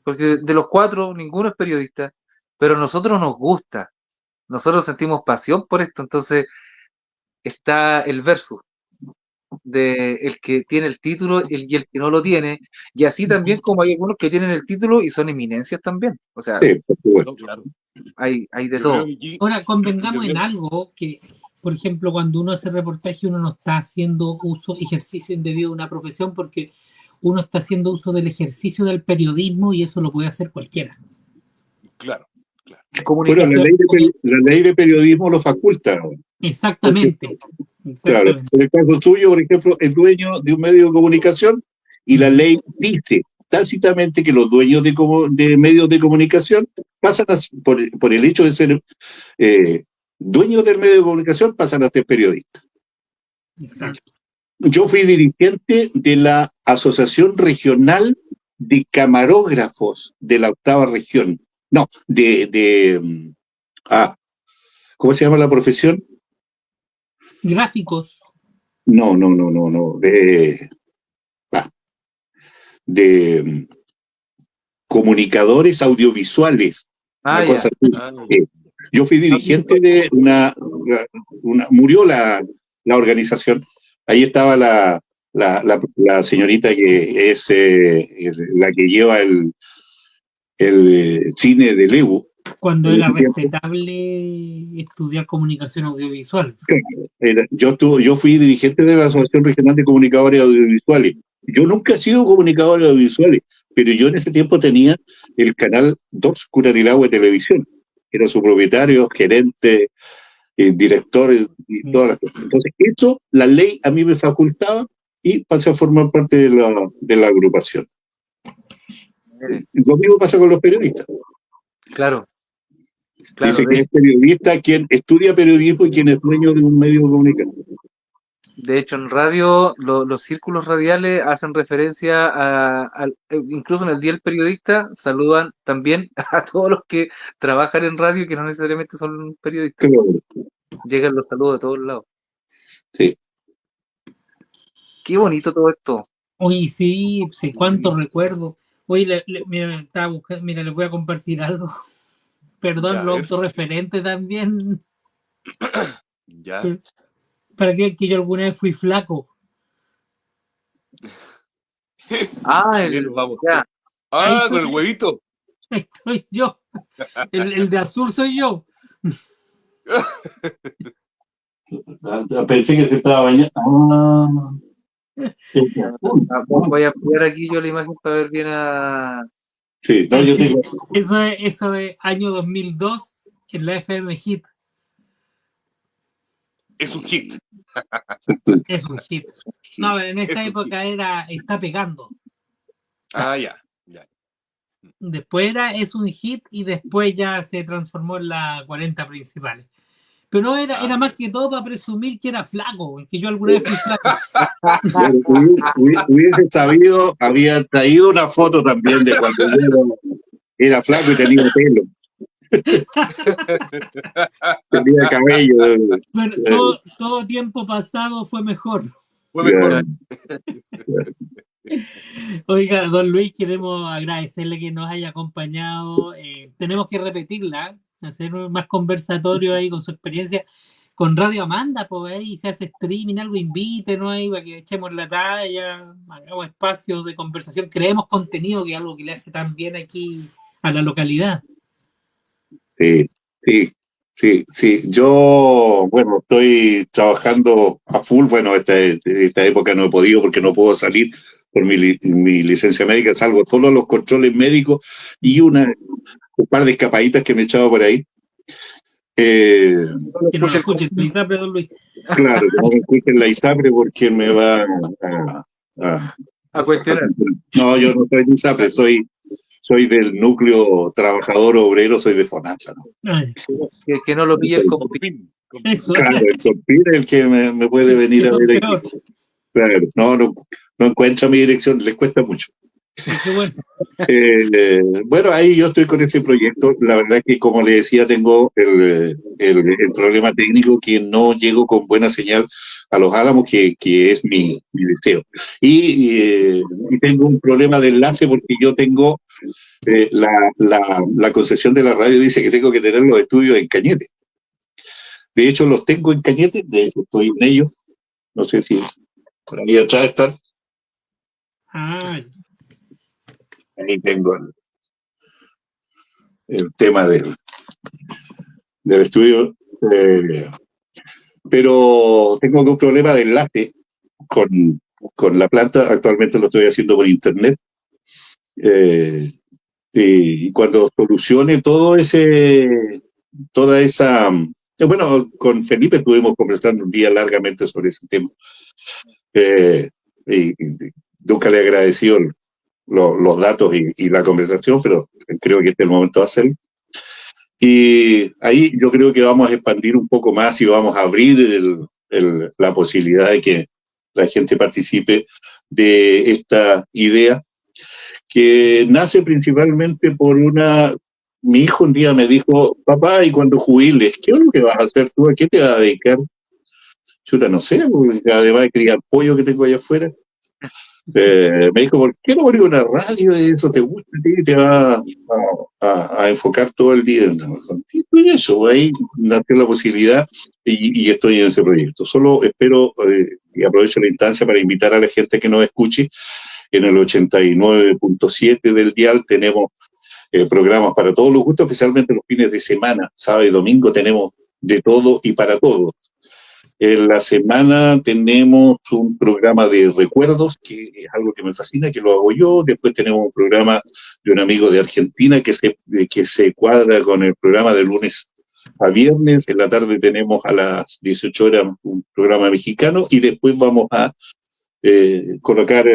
porque de los 4 ninguno es periodista, pero a nosotros nos gusta, nosotros sentimos pasión por esto, entonces está el versus de el que tiene el título y el que no lo tiene, y así también como hay algunos que tienen el título y son eminencias también, o sea, hay de todo. Ahora, convengamos en algo que, por ejemplo, cuando uno hace reportaje, uno no está haciendo ejercicio indebido de una profesión, porque uno está haciendo uso del ejercicio del periodismo y eso lo puede hacer cualquiera. Claro. Bueno, la ley de periodismo lo faculta. Exactamente. Claro, en el caso suyo, por ejemplo, es dueño de un medio de comunicación y la ley dice tácitamente que los dueños de medios de comunicación pasan por el hecho de ser dueños del medio de comunicación, pasan a ser periodistas. Exacto. Yo fui dirigente de la Asociación Regional de Camarógrafos de la 8ª región. No, ¿cómo se llama la profesión? Gráficos. No, de comunicadores audiovisuales, una cosa así. Yo fui dirigente de murió la organización. Ahí estaba la señorita que es la que lleva el cine de Lebu. Cuando era respetable estudiar comunicación audiovisual. Yo fui dirigente de la Asociación Regional de Comunicadores Audiovisuales. Yo nunca he sido comunicador audiovisuales, pero yo en ese tiempo tenía el canal 2 Curarilagua de Televisión. Era su propietario, gerente, director y todas las cosas. Entonces, eso, la ley a mí me facultaba y pasé a formar parte de la agrupación. Lo mismo pasa con los periodistas. Claro. Dice que es periodista quien estudia periodismo y quien es dueño de un medio de comunicación. De hecho, en radio, los círculos radiales hacen referencia incluso en el Día del Periodista, saludan también a todos los que trabajan en radio, que no necesariamente son periodistas. Claro. Llegan los saludos de todos lados. Sí. Qué bonito todo esto. Oye, sí, cuánto recuerdo. Oye, mira, estaba buscando, mira, les voy a compartir algo. Perdón, lo autorreferente también. Ya. ¿Para qué? Que yo alguna vez fui flaco. Ya. Con el huevito. Ahí estoy yo. El de azul soy yo. Pensé que se estaba bañando. Voy a ampliar aquí yo la imagen para ver bien a... Sí, no, yo digo. Eso es año 2002 en la FM Hit. Es un hit. Es un hit. No, en esa época está pegando. Ya. Después es un hit y después ya se transformó en la 40 principales. Pero no era más que todo para presumir que era flaco, que yo alguna vez fui flaco. Hubiese sabido, había traído una foto también de cuando yo era flaco y tenía pelo. Tenía cabello. Bueno, todo tiempo pasado fue mejor. Fue mejor. Oiga, don Luis, queremos agradecerle que nos haya acompañado. Tenemos que repetirla, hacer más conversatorio ahí con su experiencia con Radio Amanda, pues ahí se hace streaming, algo, invítenos ahí para que echemos la talla, hagamos espacios de conversación, creemos contenido, que es algo que le hace tan bien aquí a la localidad. Sí. Yo, bueno, estoy trabajando a full. Bueno, esta época no he podido porque no puedo salir por mi licencia médica, salvo solo los controles médicos y un par de escapaditas que me he echado por ahí. Que no lo escuchen la ISAPRE, don Luis. Claro, que no me escuchen la ISAPRE porque me va a cuestionar. No, yo no soy de ISAPRE, soy del núcleo trabajador obrero, soy de FONASA, ¿no? Que no lo pillen como PIN. Claro, el COPIN es el que me puede venir a ver aquí. Claro, no encuentro mi dirección, les cuesta mucho. Qué bueno. Bueno, ahí yo estoy con ese proyecto. La verdad es que, como le decía, tengo el problema técnico que no llego con buena señal a Los Álamos, que es mi deseo. Y tengo un problema de enlace porque yo tengo la concesión de la radio dice que tengo que tener los estudios en Cañete. De hecho, los tengo en Cañete, de hecho estoy en ellos. No sé si por ahí atrás están. Ahí tengo el tema del estudio. Pero tengo un problema de enlace con la planta. Actualmente lo estoy haciendo por internet. Y cuando solucione toda esa... Bueno, con Felipe estuvimos conversando un día largamente sobre ese tema. Y nunca le he agradecido los datos y la conversación, pero creo que este es el momento de hacerlo. Y ahí yo creo que vamos a expandir un poco más y vamos a abrir la posibilidad de que la gente participe de esta idea, que nace principalmente por una mi hijo un día me dijo, papá, y cuando jubiles, ¿qué es lo que vas a hacer tú? ¿A qué te vas a dedicar? Chuta, no sé, porque además de criar pollo que tengo allá afuera. Me dijo, ¿por qué no pones una radio? Eso te gusta a ti, te va a enfocar todo el día. Y eso, ahí darte la posibilidad y estoy en ese proyecto. Solo espero y aprovecho la instancia para invitar a la gente que nos escuche. En el 89.7 del dial tenemos programas para todos los gustos, especialmente los fines de semana, sábado y domingo tenemos de todo y para todos. En la semana tenemos un programa de recuerdos, que es algo que me fascina, que lo hago yo. Después tenemos un programa de un amigo de Argentina que se cuadra con el programa de lunes a viernes. En la tarde tenemos a las 18 horas un programa mexicano y después vamos a colocar,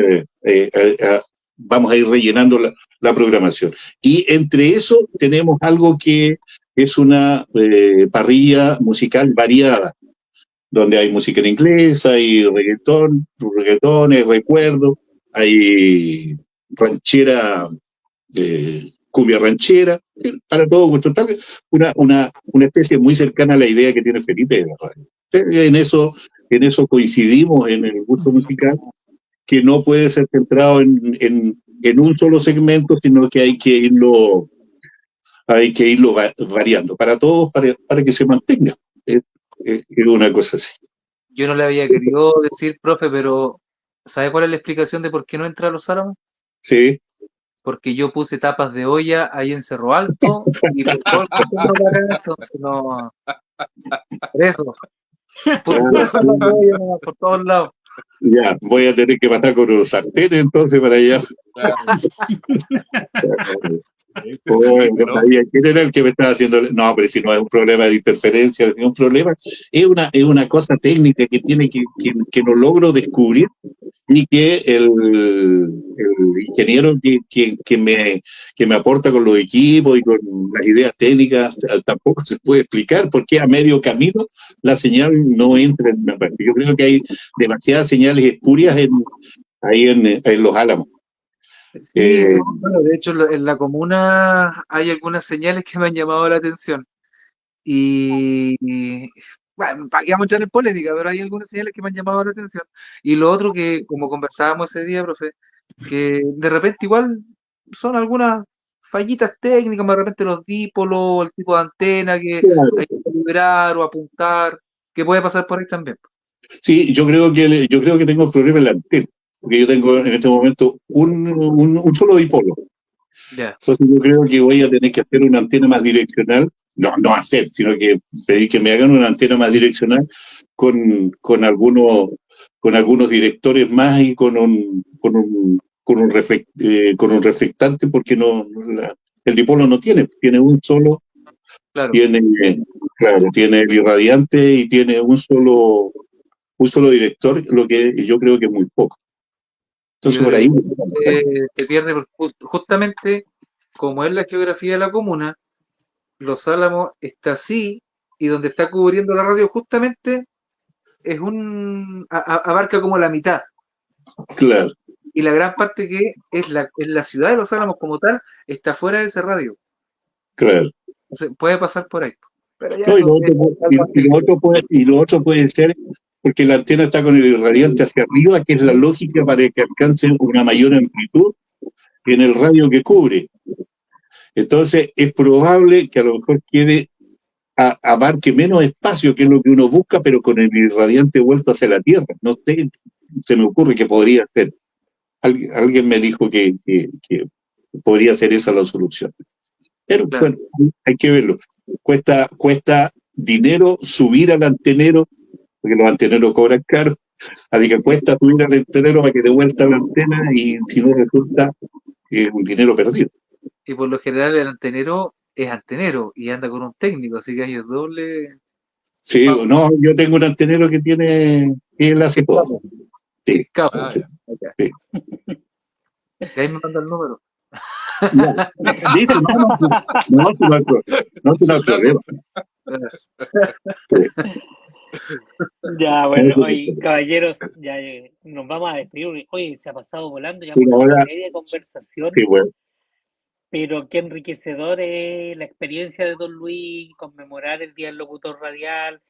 vamos a ir rellenando la programación. Y entre eso tenemos algo que es una parrilla musical variada, donde hay música en inglés, hay reggaetón, hay recuerdo, hay ranchera, cumbia ranchera, para todo gusto, tal, una especie muy cercana a la idea que tiene Felipe de la radio. En eso coincidimos en el gusto musical, que no puede ser centrado en un solo segmento, sino que hay que irlo variando para todos, para que se mantenga. Es una cosa así. Yo no le había querido decir, profe, pero ¿sabe cuál es la explicación de por qué no entra a Los Álamos? Sí. Porque yo puse tapas de olla ahí en Cerro Alto y por todo el centro para acá, entonces no. Por eso. Por todos lados. Ya, voy a tener que matar con los sartenes entonces para allá. No sabía quién era el que me estaba haciendo. No, pero si no es un problema de interferencia, es un problema, es una cosa técnica que tiene que no logro descubrir, y que el ingeniero que me aporta con los equipos y con las ideas técnicas tampoco se puede explicar por qué a medio camino la señal no entra en una parte. Yo creo que hay demasiadas señales espurias ahí en Los Álamos. Sí, bueno, de hecho en la comuna hay algunas señales que me han llamado la atención y bueno, para que vamos a entrar en polémica, pero hay algunas señales que me han llamado la atención. Y lo otro que, como conversábamos ese día, profe, que de repente igual son algunas fallitas técnicas, de repente los dípolos, el tipo de antena que hay que calibrar o apuntar, que puede pasar por ahí también. Sí, yo creo que tengo el problema en la antena, porque yo tengo en este momento un solo dipolo. Yeah. Entonces yo creo que voy a tener que hacer una antena más direccional, no hacer, sino que pedir que me hagan una antena más direccional con algunos directores más y con un reflectante, porque el dipolo no tiene un solo, claro. Tiene el irradiante y tiene un solo director, lo que yo creo que es muy poco. Entonces por ahí se pierde justamente, como es la geografía de la comuna, Los Álamos está así, y donde está cubriendo la radio justamente es abarca como la mitad. Claro. Y la gran parte que es la ciudad de Los Álamos como tal está fuera de ese radio. Claro. Entonces, puede pasar por ahí. Pero ya no, y lo otro puede ser porque la antena está con el irradiante hacia arriba, que es la lógica para que alcance una mayor amplitud en el radio que cubre. Entonces es probable que a lo mejor abarque menos espacio, que es lo que uno busca, pero con el irradiante vuelto hacia la Tierra. No sé, se me ocurre que podría ser. Alguien me dijo que podría ser esa la solución. Pero claro, bueno, hay que verlo. Cuesta dinero subir al antenero, porque los anteneros cobran caro. Así que cuesta subir al antenero para que de vuelta la antena, y si no resulta un dinero perdido. Y por lo general el antenero es antenero y anda con un técnico, así que hay doble. Sí, no, yo tengo un antenero que él hace todo. Sí. Sí. Y ahí me manda el número. No hay problema. Ya, bueno, hoy, caballeros, ya nos vamos a despedir. Oye, se ha pasado volando, ya una hora media conversación. Sí, bueno. pero qué enriquecedor es la experiencia de Don Luis, conmemorar el Día del Locutor Radial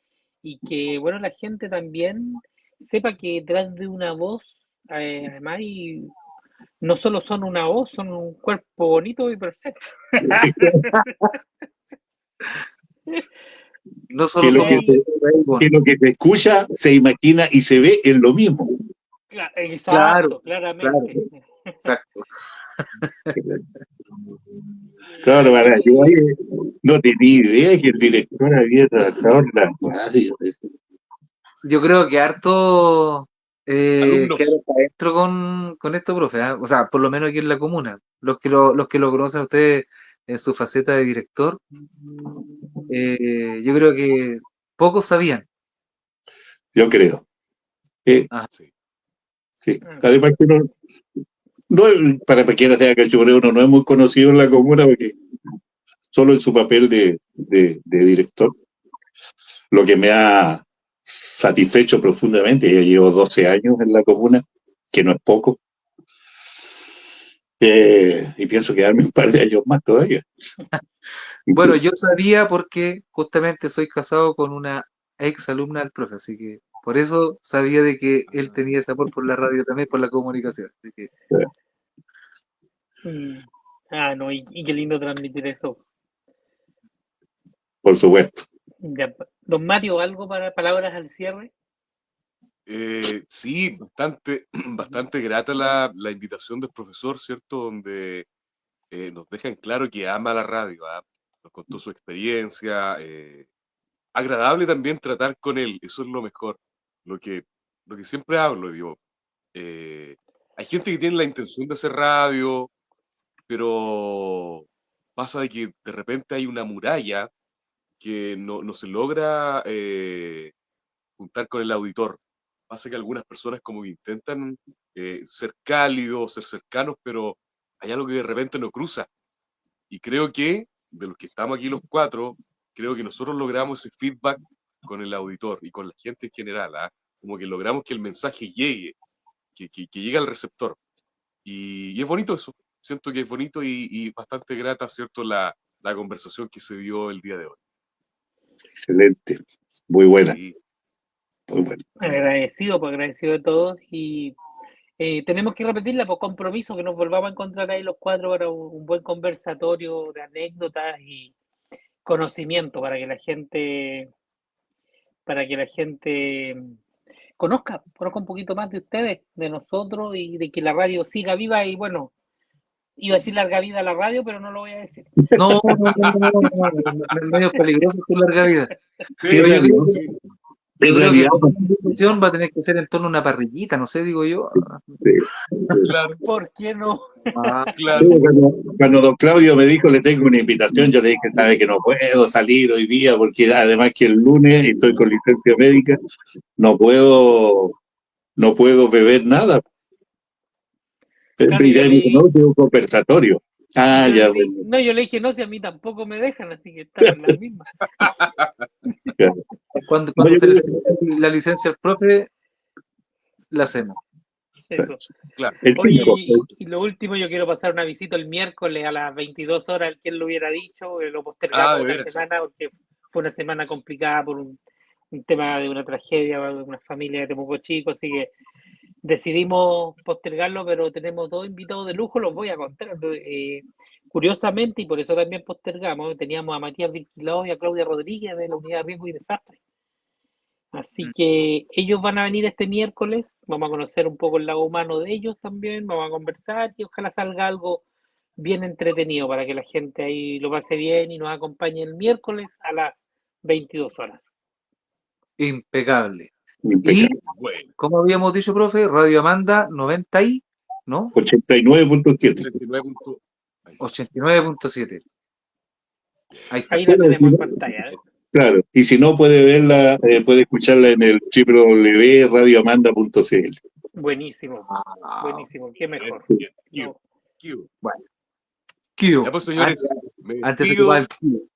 y que, bueno, la gente también sepa que detrás de una voz, además, no solo son una voz, son un cuerpo bonito y perfecto. No Que solo lo que, somos Ahí, que lo que se escucha, se imagina y se ve es lo mismo. claro, exacto, claro, claramente. exacto. Claro, para yo Oye, no tenía idea que el director había trabajado en la radio. Yo creo que harto Alumnos, quedaron para adentro con esto, profe. ¿Ah? O sea, por lo menos aquí en la comuna. Los que lo conocen a ustedes en su faceta de director, yo creo que pocos sabían. Yo creo. Ajá. sí. Sí. Además que para cualquiera sea cachureo, uno no es muy conocido en la comuna porque solo en su papel de director, lo que me ha satisfecho profundamente. Ya llevo 12 años en la comuna, que no es poco, y pienso quedarme un par de años más todavía. Bueno, yo sabía porque justamente soy casado con una ex alumna del profe, así que por eso sabía de que él tenía ese amor por la radio también, por la comunicación. Así que, mm, no, y qué lindo transmitir eso. Por supuesto. Ya, don Mario, ¿algo para palabras al cierre? Sí, bastante, bastante grata la invitación del profesor, ¿cierto? Donde nos deja en claro que ama la radio, ¿ah? Nos contó su experiencia, agradable también tratar con él, eso es lo mejor, lo que, lo que siempre hablo, digo, eh, hay gente que tiene la intención de hacer radio, pero pasa de que de repente hay una muralla que no se logra juntar con el auditor. Pasa que algunas personas como que intentan ser cálidos, ser cercanos, pero hay algo que de repente no cruza. Y creo que, de los que estamos aquí los cuatro, creo que nosotros logramos ese feedback con el auditor y con la gente en general, ¿ah? Como que logramos que el mensaje llegue, que llegue al receptor. Y es bonito eso. Siento que es bonito y bastante grata, ¿cierto? La conversación que se dio el día de hoy. Excelente. Muy buena. Sí, Muy buena. Agradecido, pues agradecido de todos y tenemos que repetirla por compromiso, que nos volvamos a encontrar ahí los cuatro para un buen conversatorio de anécdotas y conocimiento para que la gente conozca un poquito más de ustedes, de nosotros y de que la radio siga viva y bueno, iba a decir larga vida a la radio, pero no lo voy a decir. no, no, no, no, no, no, es medio peligroso tu larga vida. En Pero yo realidad, creo que, sí. yo en creo que realidad, esta conversación va a tener que ser en torno a una parrillita, no sé, digo yo. Claro, ¿Por qué no? Ah, claro. cuando don Claudio me dijo le tengo una invitación, yo le dije, sabe que no puedo salir hoy día porque además que el lunes estoy con licencia médica, no puedo, no puedo beber nada. Claro, Y ya me dijo, no, tengo un conversatorio. Ah, yo ya, le dije, bueno, no, yo le dije, no, si a mí tampoco me dejan, así que estamos en las mismas. ya. cuando, No, cuando yo se le creo saque la licencia al profe, la hacemos. que Eso. Claro. el Oye, 5. y lo último, yo quiero pasar una visita el miércoles a las 22 horas, quien lo hubiera dicho, lo Ah, postergamos de una veras. semana porque fue una semana complicada por un tema de una tragedia de una familia de Temuco Chico, así que decidimos postergarlo, pero tenemos dos invitados de lujo, los voy a contar. Curiosamente, y por eso también postergamos, teníamos a Matías Virquilao y a Claudia Rodríguez de la Unidad de Riesgo y Desastre. Así que ellos van a venir este miércoles, vamos a conocer un poco el lado humano de ellos también, vamos a conversar y ojalá salga algo bien entretenido para que la gente ahí lo pase bien y nos acompañe el miércoles a las 22 horas. Impecable. Y, Impecable. Bueno, como habíamos dicho, profe, Radio Amanda 90 y, ¿no? 89.7. 89 puntos. Ahí está. 89.7. Ahí está. Ahí la tenemos en pantalla. Claro, y si no puede verla, puede escucharla en el www.radioamanda.cl. Buenísimo, Ah, buenísimo, qué Bien, mejor. bien. Q, No, Q. bueno, Ya Kio. pues, Antes, señores, me antes se ocupaba despido. el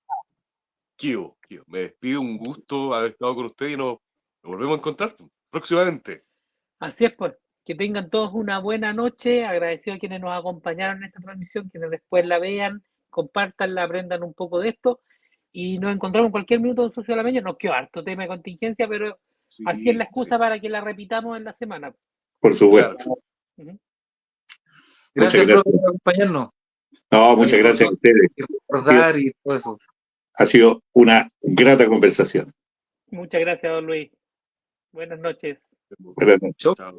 Kio. Q. Me despido, un gusto haber estado con ustedes y nos volvemos a encontrar próximamente. así es, pues. Que tengan todos una buena noche. Agradecido a quienes nos acompañaron en esta transmisión, quienes después la vean, compartanla, aprendan un poco de esto. Y nos encontramos en cualquier minuto de Socio Alameño. Nos quedó harto tema de contingencia, pero Sí, así es la excusa sí. para que la repitamos en la semana. Por supuesto. Ujú. Gracias, Muchas profe, gracias. por acompañarnos. No, muchas gracias a ustedes. Y recordar y todo eso. Ha sido una grata conversación. Muchas gracias, don Luis. Buenas noches. Buenas noches. Chao.